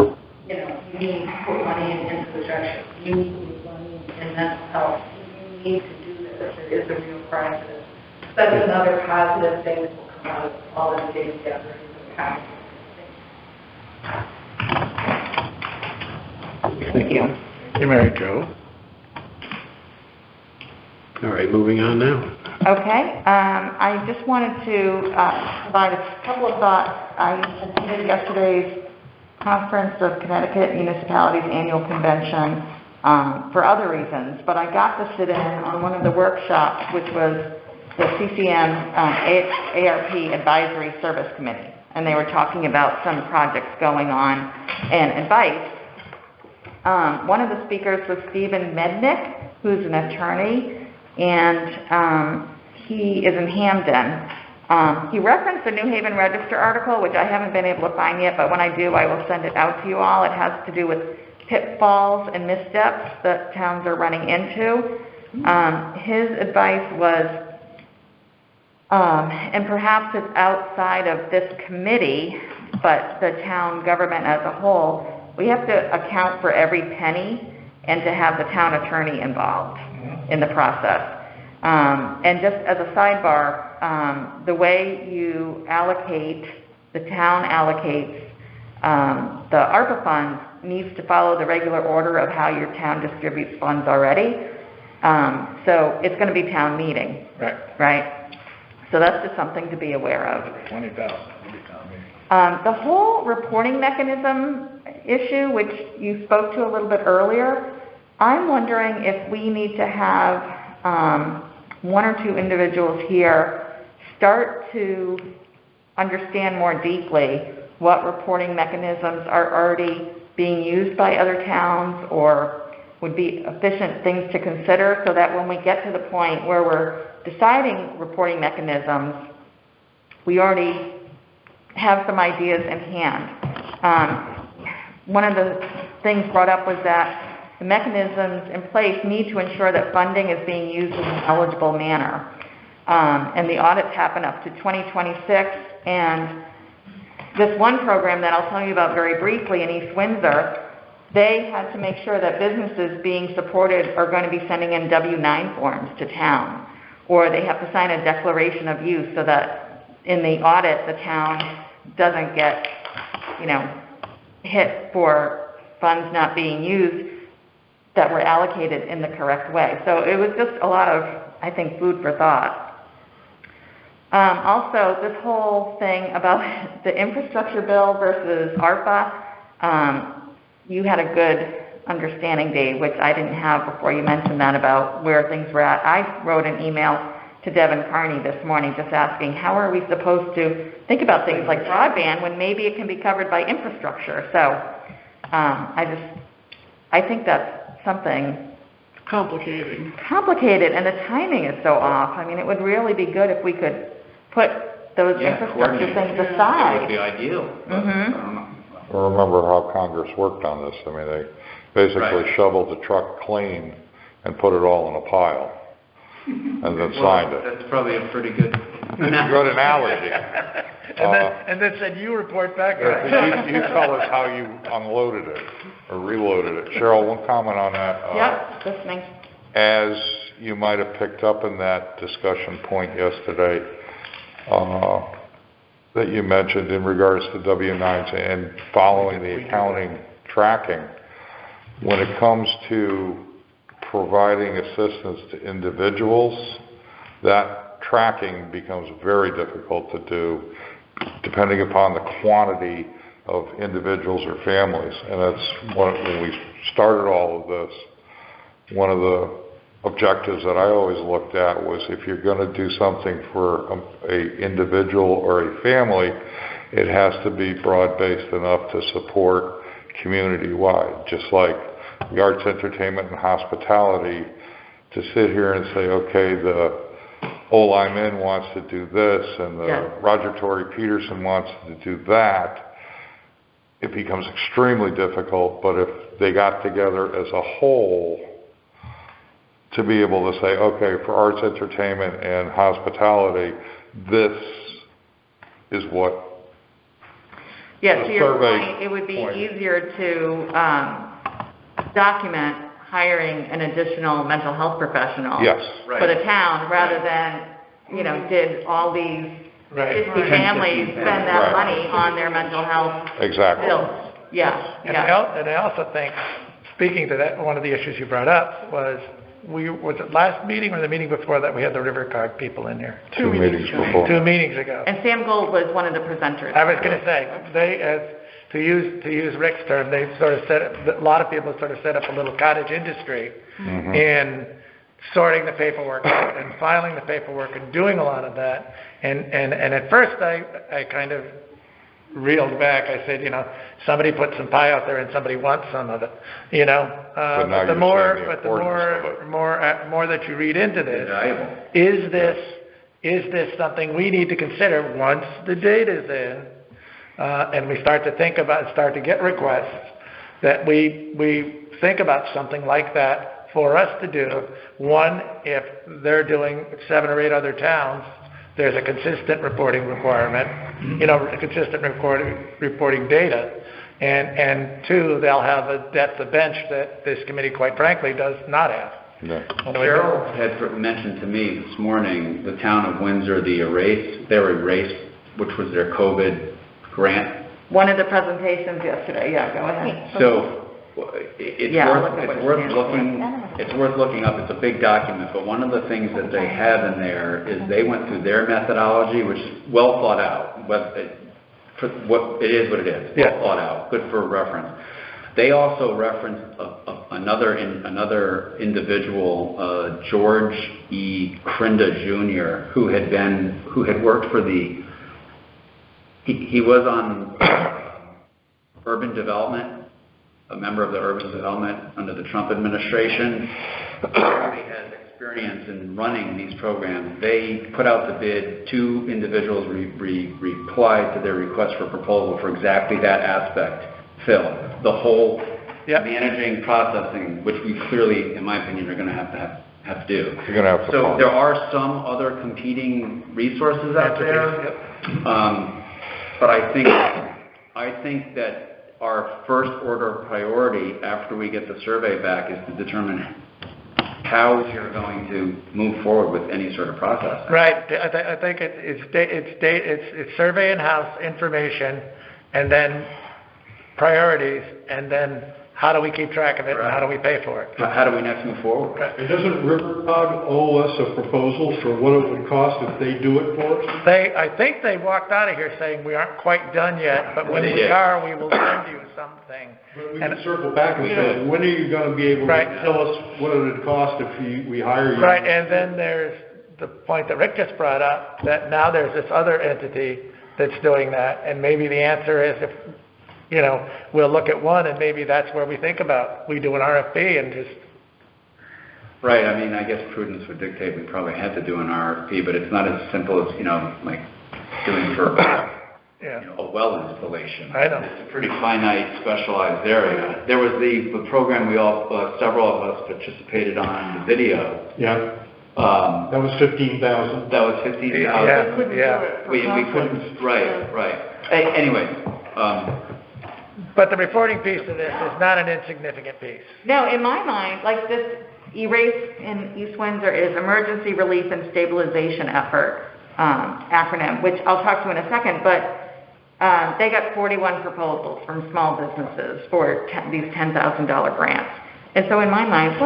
A: you need to put money in infrastructure. You need to put money in mental health. You need to do this. There is a real crisis. That's another positive thing that will come out of all this data gathering and the county.
B: Thank you.
D: You married Joe?
B: All right, moving on now.
C: Okay, I just wanted to provide a couple of thoughts. I attended yesterday's Conference of Connecticut Municipalities Annual Convention for other reasons, but I got to sit in on one of the workshops, which was the CCM ARP Advisory Service Committee, and they were talking about some projects going on and advice. One of the speakers was Stephen Mednick, who's an attorney, and he is in Hamden. He referenced the New Haven Register article, which I haven't been able to find yet, but when I do, I will send it out to you all. It has to do with pitfalls and missteps that towns are running into. His advice was, and perhaps it's outside of this committee, but the town government as a whole, we have to account for every penny and to have the town attorney involved in the process. And just as a sidebar, the way you allocate, the town allocates the ARPA funds needs to follow the regular order of how your town distributes funds already. So it's going to be town meeting. Right? So that's just something to be aware of.
D: 20,000 will be town meeting.
C: The whole reporting mechanism issue, which you spoke to a little bit earlier, I'm wondering if we need to have one or two individuals here start to understand more deeply what reporting mechanisms are already being used by other towns or would be efficient things to consider, so that when we get to the point where we're deciding reporting mechanisms, we already have some ideas in hand. One of the things brought up was that the mechanisms in place need to ensure that funding is being used in an eligible manner. And the audits happen up to 2026, and this one program that I'll tell you about very briefly in East Windsor, they had to make sure that businesses being supported are going to be sending in W-9 forms to town, or they have to sign a declaration of use so that in the audit the town doesn't get, hit for funds not being used that were allocated in the correct way. So it was just a lot of, I think, food for thought. Also, this whole thing about the infrastructure bill versus ARPA, you had a good understanding, Dave, which I didn't have before you mentioned that about where things were at. I wrote an email to Devin Carney this morning just asking, how are we supposed to think about things like broadband when maybe it can be covered by infrastructure? So I think that's something
H: complicated,
C: and the timing is so off. I mean, it would really be good if we could put those infrastructure things aside.
F: That would be ideal. But I don't know.
J: I remember how Congress worked on this. I mean, they basically shoveled the truck clean and put it all in a pile, and then signed it.
F: That's probably a pretty good
J: good analogy.
D: And then said, you report back.
J: You tell us how you unloaded it or reloaded it. Cheryl, one comment on that.
C: Yep, listening.
J: As you might have picked up in that discussion point yesterday, that you mentioned in regards to W-9s and following the accounting tracking, when it comes to providing assistance to individuals, that tracking becomes very difficult to do depending upon the quantity of individuals or families. And that's when we started all of this, one of the objectives that I always looked at was if you're going to do something for a individual or a family, it has to be broad-based enough to support community-wide. Just like the arts, entertainment, and hospitality, to sit here and say, okay, the Olam Inn wants to do this, and the Roger Tory Peterson wants to do that, it becomes extremely difficult. But if they got together as a whole, to be able to say, okay, for arts, entertainment, and hospitality, this is what
C: to your point, it would be easier to document hiring an additional mental health professional for the town rather than, did all these 50 families spend that money on their mental health bills.
D: And I also think, speaking to that, one of the issues you brought up was it last meeting or the meeting before that we had the River Card people in here?
J: Two meetings before.
D: 2 meetings ago.
C: And Sam Gold was one of the presenters.
D: I was going to say, to use Rick's term, they sort of a lot of people sort of set up a little cottage industry in sorting the paperwork out and filing the paperwork and doing a lot of that. And at first I kind of reeled back. I said, somebody put some pie out there and somebody wants some of it, But the more that you read into this, is this something we need to consider once the data's in, and we start to think about, start to get requests, that we think about something like that for us to do. One, if they're doing 7 or 8 other towns, there's a consistent reporting requirement, consistent reporting data. And 2, they'll have a depth of bench that this committee, quite frankly, does not have.
J: No.
G: Cheryl had mentioned to me this morning the town of Windsor, their Erase, which was their COVID grant.
C: One of the presentations yesterday, go ahead.
G: So it's worth looking up. It's a big document, but one of the things that they have in there is they went through their methodology, which is well thought out. But it is what it is. Well thought out, good for reference. They also referenced another individual, George E. Krinda Jr., who had worked for he was on urban development, a member of the urban development under the Trump administration. He has experience in running these programs. They put out the bid. 2 individuals replied to their request for proposal for exactly that aspect. Phil, the whole managing, processing, which we clearly, in my opinion, are going to have to do.
J: You're going to have to.
G: So there are some other competing resources out there, but I think that our first order priority after we get the survey back is to determine how you're going to move forward with any sort of process.
D: Right. I think it's survey in-house information, and then priorities, and then how do we keep track of it, and how do we pay for it?
G: How do we next move forward?
K: And doesn't Rivercog owe us a proposal for what it would cost if they do it for us?
D: I think they walked out of here saying we aren't quite done yet, but when we are, we will send you something.
K: But we can circle back and say, when are you going to be able to tell us what it would cost if we hire you?
D: Right, and then there's the point that Rick just brought up, that now there's this other entity that's doing that, and maybe the answer is if we'll look at one, and maybe that's where we think about. We do an RFP and just...
G: Right, I mean, I guess prudence would dictate we probably had to do an RFP, but it's not as simple as, like doing for a well installation.
D: I know.
G: It's a pretty finite, specialized area. There was the program several of us participated on, the video.
K: Yeah. That was 15,000.
G: That was 15,000.
H: Yeah.
G: We couldn't, right. Anyway,
D: but the reporting piece of this is not an insignificant piece.
C: No, in my mind, like this ERASE in East Windsor is Emergency Relief and Stabilization Effort acronym, which I'll talk to in a second, but they got 41 proposals from small businesses for these $10,000 grants. And so in my mind,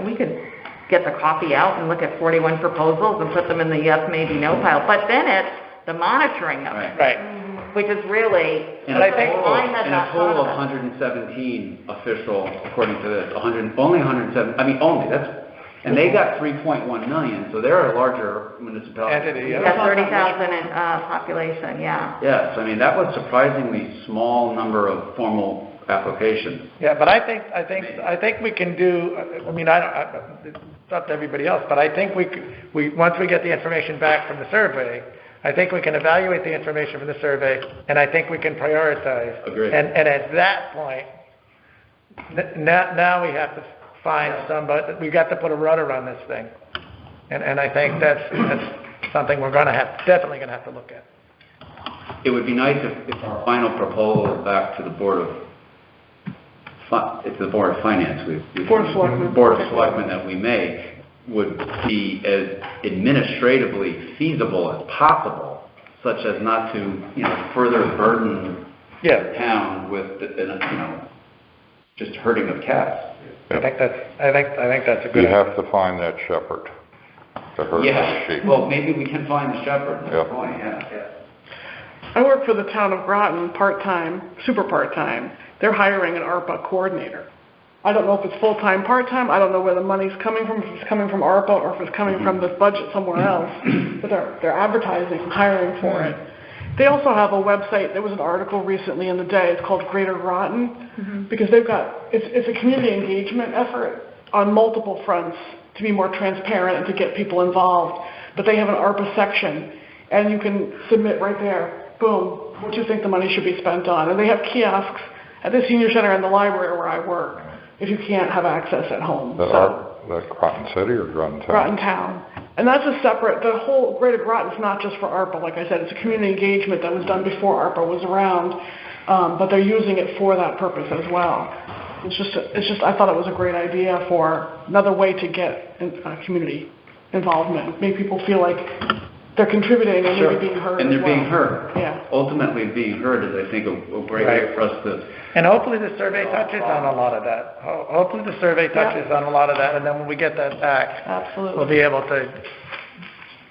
C: we could get the coffee out and look at 41 proposals and put them in the yes, maybe, no pile. But then it's the monitoring of it.
D: Right.
C: Which is really,
G: in a total of 117 official, according to this, only 107, and they got 3.1 million, so they're a larger municipality.
D: Entity,
C: yeah. 30,000 in population, yeah.
G: Yes, that was surprisingly small number of formal applications.
D: Yeah, but I think we can do, it's up to everybody else, but I think we once we get the information back from the survey, I think we can evaluate the information from the survey, and I think we can prioritize.
G: Agreed.
D: And at that point, now we have to find somebody. We've got to put a rudder on this thing, and I think that's something we're definitely going to have to look at.
G: It would be nice if our final proposal is back to the Board of Finance.
H: Board of Selectmen.
G: Board of Selectmen that we make would be as administratively feasible as possible, such as not to, further burden the town with, just herding of cats.
D: I think that's a good.
J: You have to find that shepherd to herd the sheep.
G: Well, maybe we can find the shepherd. That's the point.
H: I work for the town of Groton, part-time, super part-time. They're hiring an ARPA coordinator. I don't know if it's full-time, part-time. I don't know where the money's coming from, if it's coming from ARPA or if it's coming from this budget somewhere else. But they're advertising and hiring for it. They also have a website. There was an article recently in the Day. It's called Greater Groton, because they've got, it's a community engagement effort on multiple fronts to be more transparent and to get people involved. But they have an ARPA section, and you can submit right there, boom, what you think the money should be spent on. And they have kiosks at the senior center and the library where I work, if you can't have access at home.
J: That Groton City or Groton Town?
H: Groton Town. And that's a separate, the whole Greater Groton is not just for ARPA, like I said, it's a community engagement that was done before ARPA was around, but they're using it for that purpose as well. It's just, I thought it was a great idea for another way to get community involvement, make people feel like they're contributing and maybe being heard.
G: And they're being heard.
H: Yeah.
G: Ultimately, being heard is, I think, a great way for us to.
D: And hopefully the survey touches on a lot of that. Hopefully the survey touches on a lot of that, and then when we get that back,
H: Absolutely.
D: we'll be able to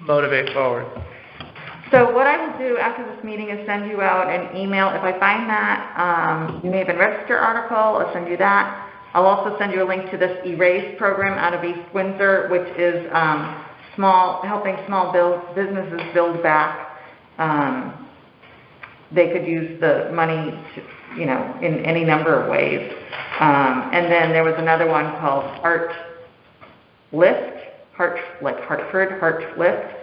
D: motivate forward.
C: So what I will do after this meeting is send you out an email. If I find that New Haven Register article, I'll send you that. I'll also send you a link to this Erase program out of East Windsor, which is helping small businesses build back. They could use the money to, in any number of ways. And then there was another one called Heart Lift, Hartford, Heart Lift.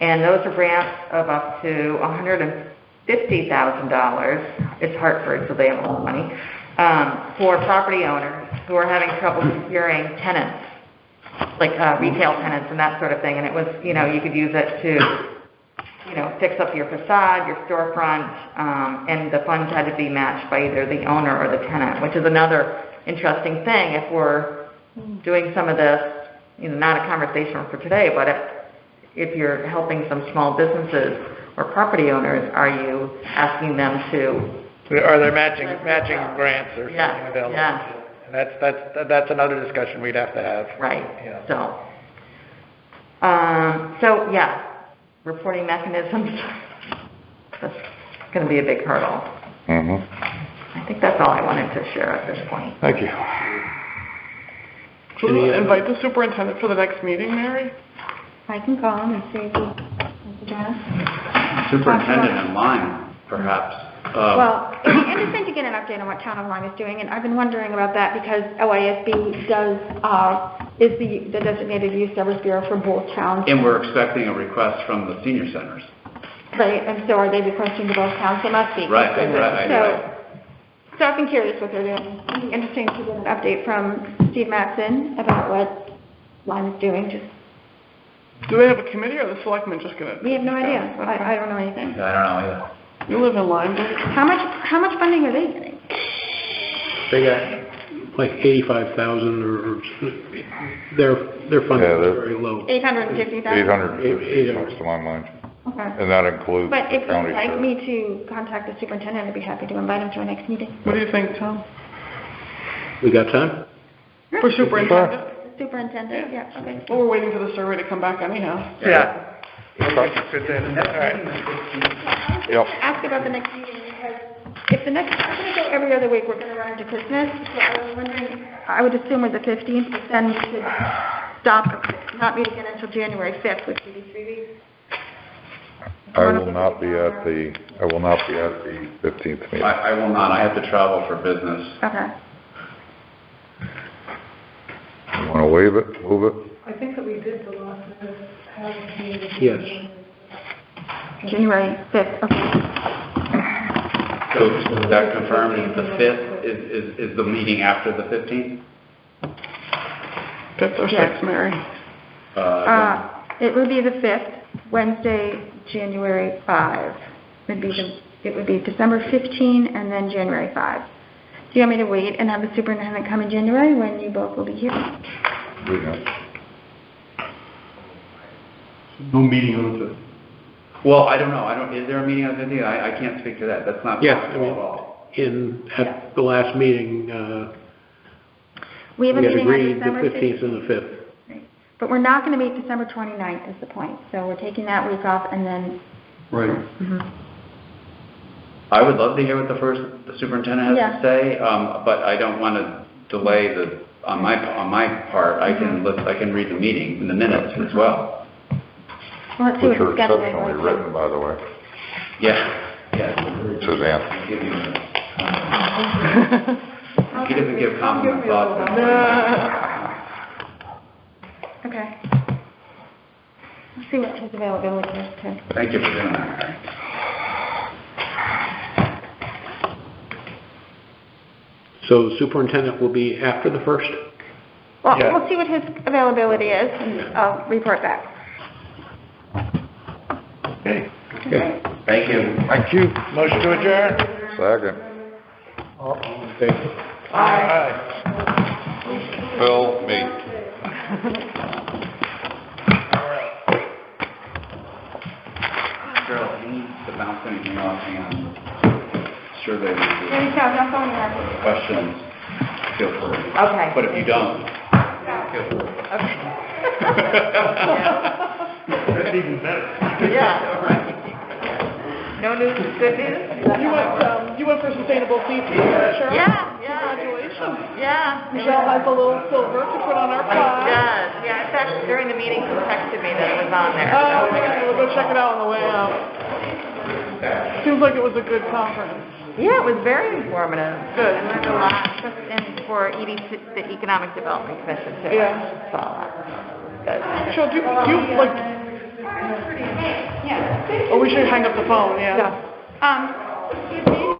C: And those are grants of up to $150,000. It's Hartford, so they have a lot of money, for property owners who are having trouble securing tenants, like retail tenants and that sort of thing. And it was, you could use it to, fix up your facade, your storefront, and the funds had to be matched by either the owner or the tenant, which is another interesting thing. If we're doing some of this, not a conversation for today, but if you're helping some small businesses or property owners, are you asking them to?
D: Are there matching grants or something available?
C: Yeah.
D: And that's another discussion we'd have to have.
C: Right.
D: Yeah.
C: So reporting mechanisms. That's going to be a big hurdle. I think that's all I wanted to share at this point.
J: Thank you.
H: So we'll invite the superintendent for the next meeting, Mary?
E: I can call him and see if he wants to join us.
G: Superintendent in line, perhaps.
E: Well, it'd be interesting to get an update on what Town of Lyme is doing, and I've been wondering about that because OISB is the designated youth service bureau for both towns.
G: And we're expecting a request from the senior centers.
E: Right, and so are they requesting to both towns? They must be.
G: Right.
E: So I've been curious what they're doing. It'd be interesting to get an update from Steve Mattson about what Lyme is doing.
H: Do they have a committee or are the selectmen just going to?
E: We have no idea. I don't know anything.
G: I don't know either.
H: You live in Lyme, don't you?
E: How much funding are they getting?
B: They got like 85,000 or their funding is very low.
E: 850,000?
J: 850 bucks to my mind.
E: Okay.
J: And that includes
E: But if
J: the county
E: you'd like
J: share.
E: me to contact the superintendent, I'd be happy to invite him to our next meeting.
H: What do you think, Tom?
B: We got time?
H: For superintendent?
E: Superintendent, yeah, okay.
H: Well, we're waiting for the survey to come back anyhow.
D: Yeah. Good then. All right.
J: Yep.
E: Ask about the next meeting because if I'm going to go every other week, we're going to run into Christmas. So I was wondering, I would assume with the 15th, but then we should stop, not meet again until January 5th, which would be 3 weeks.
J: I will not be at the 15th meeting.
G: I will not. I have to travel for business.
E: Okay.
J: You want to waive it, move it?
A: I think that we did the last minute.
B: Yes.
E: January 5th, okay.
G: So is that confirmed? Is the 5th, is the meeting after the 15th?
H: 5th or 6th, Mary?
E: It would be the 5th, Wednesday, January 5. It would be December 15 and then January 5. Do you want me to wait and have the superintendent come in January when you both will be here?
K: No meeting on the 5th.
G: Well, I don't know. Is there a meeting on the 15th? I can't speak to that. That's not
B: Yes,
G: possible at all.
B: At the last meeting,
E: We have a
B: we had
E: meeting on
B: agreed the
E: December
B: 15th and the 5th.
E: Right. But we're not going to meet December 29th is the point. So we're taking that week off and then...
K: Right.
G: I would love to hear what the superintendent has
E: Yeah.
G: to say, but I don't want to delay on my part. I can read the meeting, the minutes as well.
E: Well, let's see
J: Which
E: what
J: are
E: the schedule
J: exceptionally
E: is.
J: written, by the way.
G: Yeah.
J: Suzanne.
G: I'll give you a- He doesn't give compliment thoughts.
E: Okay. Let's see what his availability is too.
G: Thank you for doing that.
B: So the superintendent will be after the 1st?
E: Well,
D: Yeah.
E: we'll see what his availability is and I'll report back.
D: Okay.
B: Okay.
G: Thank you.
J: Thank you.
D: Motion to adjourn?
J: Second.
B: All in favor?
D: Aye.
J: Phil, me.
G: Cheryl, if you need to bounce anything off and survey
E: Maybe
G: the
E: so, don't go anywhere.
G: questions, feel free.
C: Okay.
G: But if you don't, feel free.
D: That's even better.
C: Yeah, right. No news is good news?
H: You went for sustainable seats, Cheryl?
C: Yeah,
H: Congratulations.
C: yeah.
H: Michelle has a little silver to put on our
C: It
H: file.
C: does, yeah, in fact, during the meeting, she texted me that it was on there.
H: Oh,
C: so-
H: okay, we'll go check it out on the way out. Seems like it was a good conference.
C: Yeah, it was very informative.
H: Good.
C: I learned a lot, and for EDC, the Economic Development Commission too.
H: Yeah.
C: Saw that. Good.
H: Michelle, do you like,
E: Yeah.
H: oh, we should hang up the phone, yeah.
E: Excuse me,